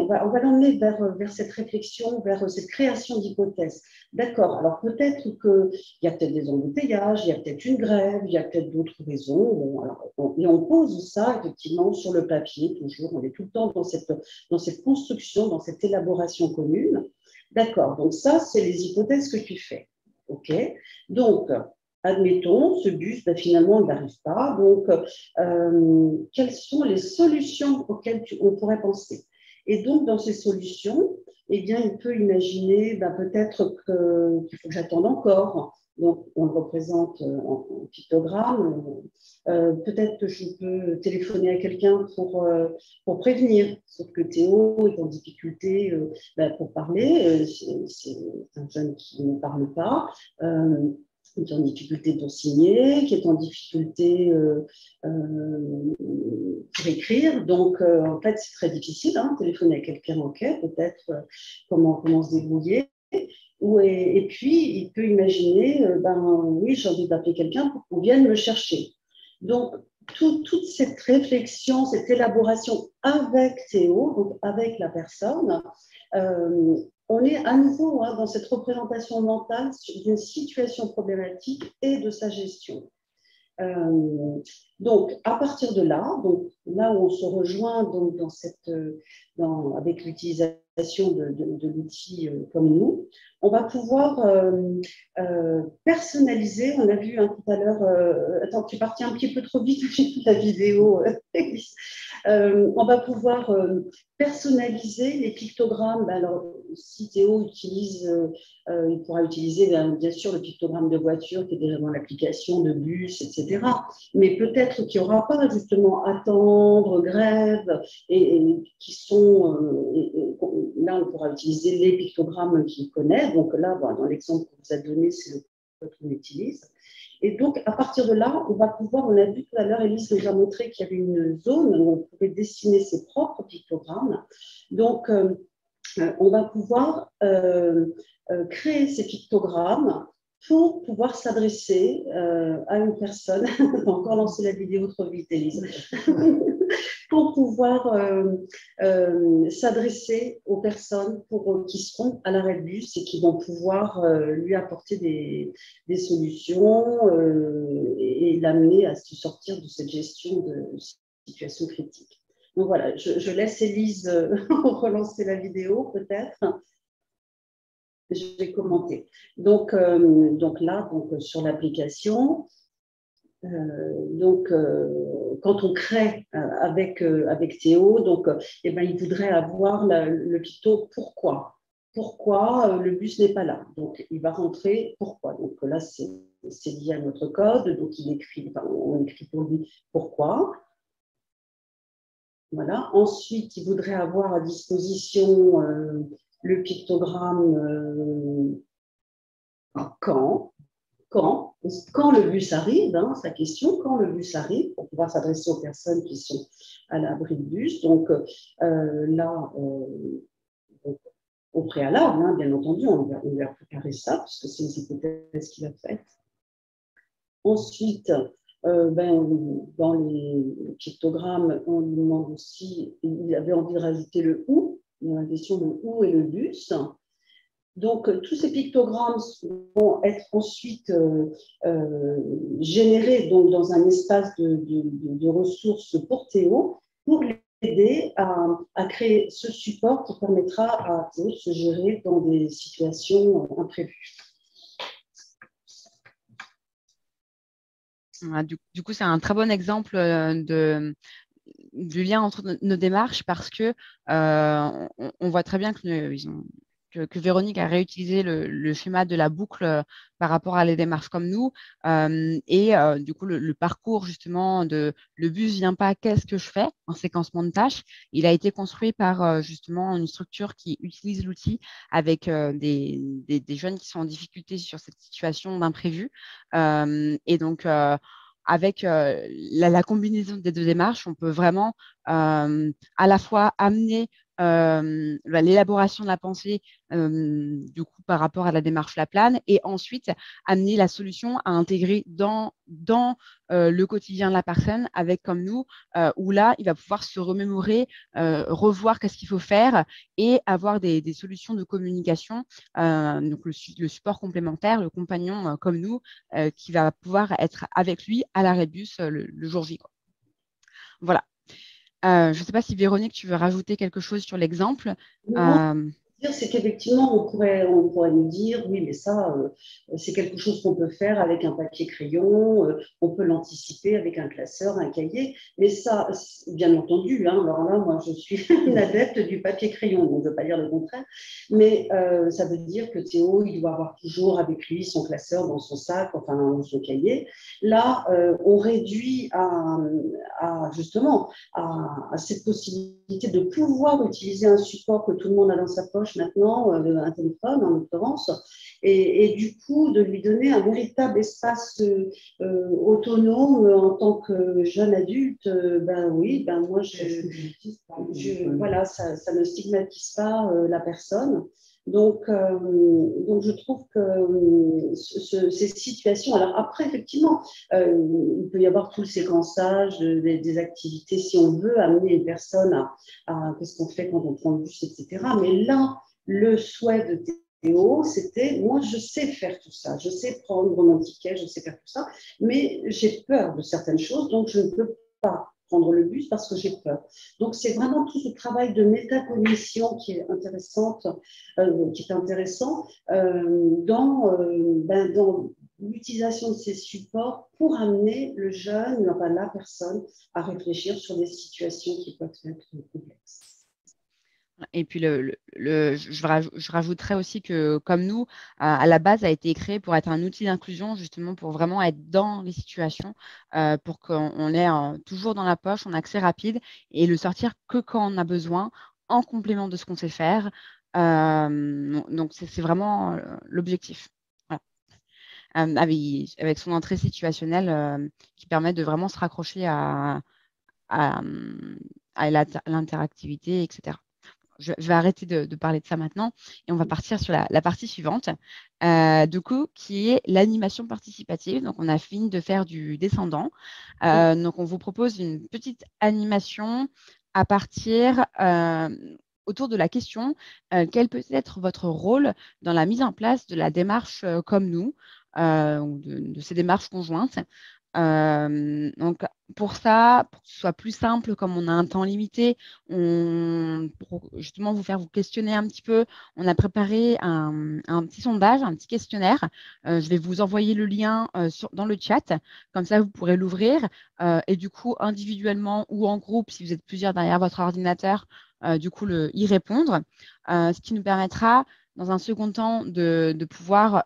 vers cette réflexion, vers cette création d'hypothèses. D'accord. Alors, peut-être qu'il y a peut-être des embouteillages, il y a peut-être une grève, il y a peut-être d'autres raisons. Bon, alors, et on pose ça, effectivement, sur le papier, toujours. On est tout le temps dans cette construction, dans cette élaboration commune. D'accord. Donc, ça, c'est les hypothèses que tu fais. OK. Donc, admettons, ce bus, finalement, il n'arrive pas. Donc, quelles sont les solutions auxquelles on pourrait penser? Et donc, dans ces solutions, eh bien, il peut imaginer peut-être qu'il faut que j'attende encore. Donc, on le représente en pictogramme. Peut-être que je peux téléphoner à quelqu'un pour prévenir. Sauf que Théo est en difficulté pour parler. C'est un jeune qui ne parle pas. Qui est en difficulté pour signer, qui est en difficulté pour écrire. Donc, en fait, c'est très difficile, hein, téléphoner à quelqu'un, ok, peut-être comment se débrouiller. Et puis, il peut imaginer, oui, j'ai envie d'appeler quelqu'un pour qu'on vienne me chercher. Donc, toute cette réflexion, cette élaboration avec Théo, donc avec la personne, on est à nouveau dans cette représentation mentale d'une situation problématique et de sa gestion. Donc, à partir de là, là où on se rejoint avec l'utilisation de l'outil comme nous, on va pouvoir personnaliser. On a vu tout à l'heure, attends, tu es parti un petit peu trop vite, j'ai vu la vidéo. On va pouvoir personnaliser les pictogrammes. Alors, si Théo utilise, il pourra utiliser bien sûr le pictogramme de voiture qui est déjà dans l'application, de bus, etc. Mais peut-être qu'il n'y aura pas justement attendre, grève, et qui sont. Là, on pourra utiliser les pictogrammes qu'il connaît. Donc là, dans l'exemple que vous avez donné, c'est le qu'on utilise. Et donc, à partir de là, on va pouvoir, on a vu tout à l'heure, Élise nous a montré qu'il y avait une zone où on pouvait dessiner ses propres pictogrammes. Donc, on va pouvoir créer ces pictogrammes pour pouvoir s'adresser à une personne. On va encore lancer la vidéo trop vite, Élise. Pour pouvoir s'adresser aux personnes qui seront à l'arrêt de bus et qui vont pouvoir lui apporter des solutions et l'amener à se sortir de cette gestion de situation critique. Donc voilà, je laisse Élise relancer la vidéo peut-être. Je vais commenter. Donc là, sur l'application, quand on crée avec Théo, il voudrait avoir le picto pourquoi. Pourquoi le bus n'est pas là. Donc, il va rentrer pourquoi. Donc là, c'est lié à notre code. Donc, on écrit pour lui pourquoi. Voilà. Ensuite, il voudrait avoir à disposition le pictogramme quand quand le bus arrive, hein, sa question, quand le bus arrive, pour pouvoir s'adresser aux personnes qui sont à l'abri du bus. Donc là, donc, au préalable, hein, bien entendu, on lui a préparé ça, puisque c'est les hypothèses qu'il a faites. Ensuite, dans les pictogrammes, on lui demande aussi, il avait envie de rajouter le ou, dans la question de où est le bus. Donc, tous ces pictogrammes vont être ensuite générés donc, dans un espace de ressources pour Théo, pour l'aider à créer ce support qui permettra à Théo de se gérer dans des situations imprévues. Du coup, c'est un très bon exemple du lien entre nos démarches parce que on voit très bien que Véronique a réutilisé le schéma de la boucle par rapport à les démarches comme nous. Du coup, le parcours justement de le bus vient pas, qu'est-ce que je fais en séquencement de tâches, il a été construit par justement une structure qui utilise l'outil avec des jeunes qui sont en difficulté sur cette situation d'imprévu. Avec la combinaison des deux démarches, on peut vraiment à la fois amener l'élaboration de la pensée du coup par rapport à la démarche Laplane et ensuite amener la solution à intégrer dans le quotidien de la personne avec comme nous où là il va pouvoir se remémorer, revoir qu'est-ce qu'il faut faire et avoir des solutions de communication, donc le support complémentaire, le compagnon comme nous qui va pouvoir être avec lui à l'arrêt de bus le jour J, quoi. Voilà. Je ne sais pas si Véronique, tu veux rajouter quelque chose sur l'exemple. C'est qu'effectivement, on pourrait nous dire, oui, mais ça, c'est quelque chose qu'on peut faire avec un papier-crayon, on peut l'anticiper avec un classeur, un cahier, mais ça, bien entendu, hein, alors là, moi, je suis une adepte du papier-crayon, donc je ne veux pas dire le contraire, mais ça veut dire que Théo, il doit avoir toujours avec lui son classeur dans son sac, enfin, dans son cahier. Là, on réduit justement à cette possibilité de pouvoir utiliser un support que tout le monde a dans sa poche maintenant, un téléphone en l'occurrence, et du coup de lui donner un véritable espace autonome en tant que jeune adulte. Moi voilà, ça ne stigmatise pas la personne. Donc, je trouve que ces situations. Alors après, effectivement, il peut y avoir tout le séquençage des activités si on veut amener une personne à qu'est-ce qu'on fait quand on prend le bus, etc. Mais là, le souhait de Théo, c'était moi, je sais faire tout ça, je sais prendre mon ticket, je sais faire tout ça, mais j'ai peur de certaines choses, donc je ne peux pas prendre le bus parce que j'ai peur. Donc, c'est vraiment tout ce travail de métacognition qui est intéressant dans l'utilisation de ces supports pour amener le jeune, enfin la personne, à réfléchir sur des situations qui peuvent être complexes. Et puis, je rajouterais aussi que, comme nous, à la base, a été créé pour être un outil d'inclusion, justement, pour vraiment être dans les situations, pour qu'on ait toujours dans la poche, en accès rapide, et le sortir que quand on a besoin, en complément de ce qu'on sait faire. Donc, c'est vraiment l'objectif. Voilà. Avec son entrée situationnelle qui permet de vraiment se raccrocher à, à l'interactivité, etc. Je vais arrêter de parler de ça maintenant et on va partir sur la partie suivante, du coup, qui est l'animation participative. Donc, on a fini de faire du descendant. Donc, on vous propose une petite animation à partir autour de la question quel peut être votre rôle dans la mise en place de la démarche comme nous, ou de ces démarches conjointes. Donc, pour ça, pour que ce soit plus simple, comme on a un temps limité, pour justement vous faire vous questionner un petit peu, on a préparé un petit sondage, un petit questionnaire. Je vais vous envoyer le lien dans le chat, comme ça vous pourrez l'ouvrir et du coup individuellement ou en groupe, si vous êtes plusieurs derrière votre ordinateur, du coup y répondre, ce qui nous permettra dans un second temps de pouvoir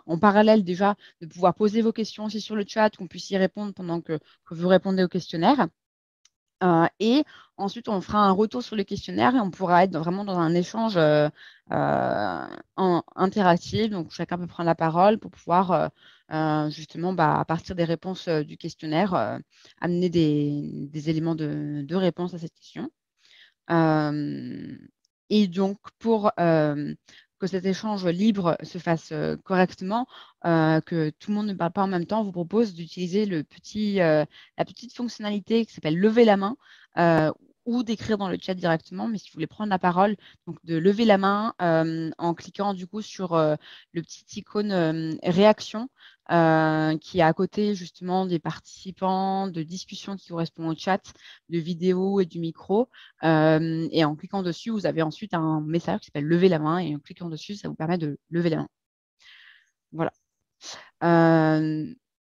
en parallèle déjà, de pouvoir poser vos questions aussi sur le chat, qu'on puisse y répondre pendant que vous répondez au questionnaire. Et ensuite, on fera un retour sur le questionnaire et on pourra être vraiment dans un échange interactif. Donc, chacun peut prendre la parole pour pouvoir justement, à partir des réponses du questionnaire, amener des éléments de réponse à cette question. Et donc, pour que cet échange libre se fasse correctement, que tout le monde ne parle pas en même temps, on vous propose d'utiliser la petite fonctionnalité qui s'appelle lever la main ou d'écrire dans le chat directement. Mais si vous voulez prendre la parole, donc de lever la main en cliquant du coup sur le petit icône réaction qui est à côté justement des participants, de discussions qui correspondent au chat, de vidéos et du micro. Et en cliquant dessus, vous avez ensuite un message qui s'appelle lever la main. Et en cliquant dessus, ça vous permet de lever la main. Voilà.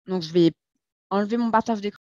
Donc, je vais enlever mon partage d'écran.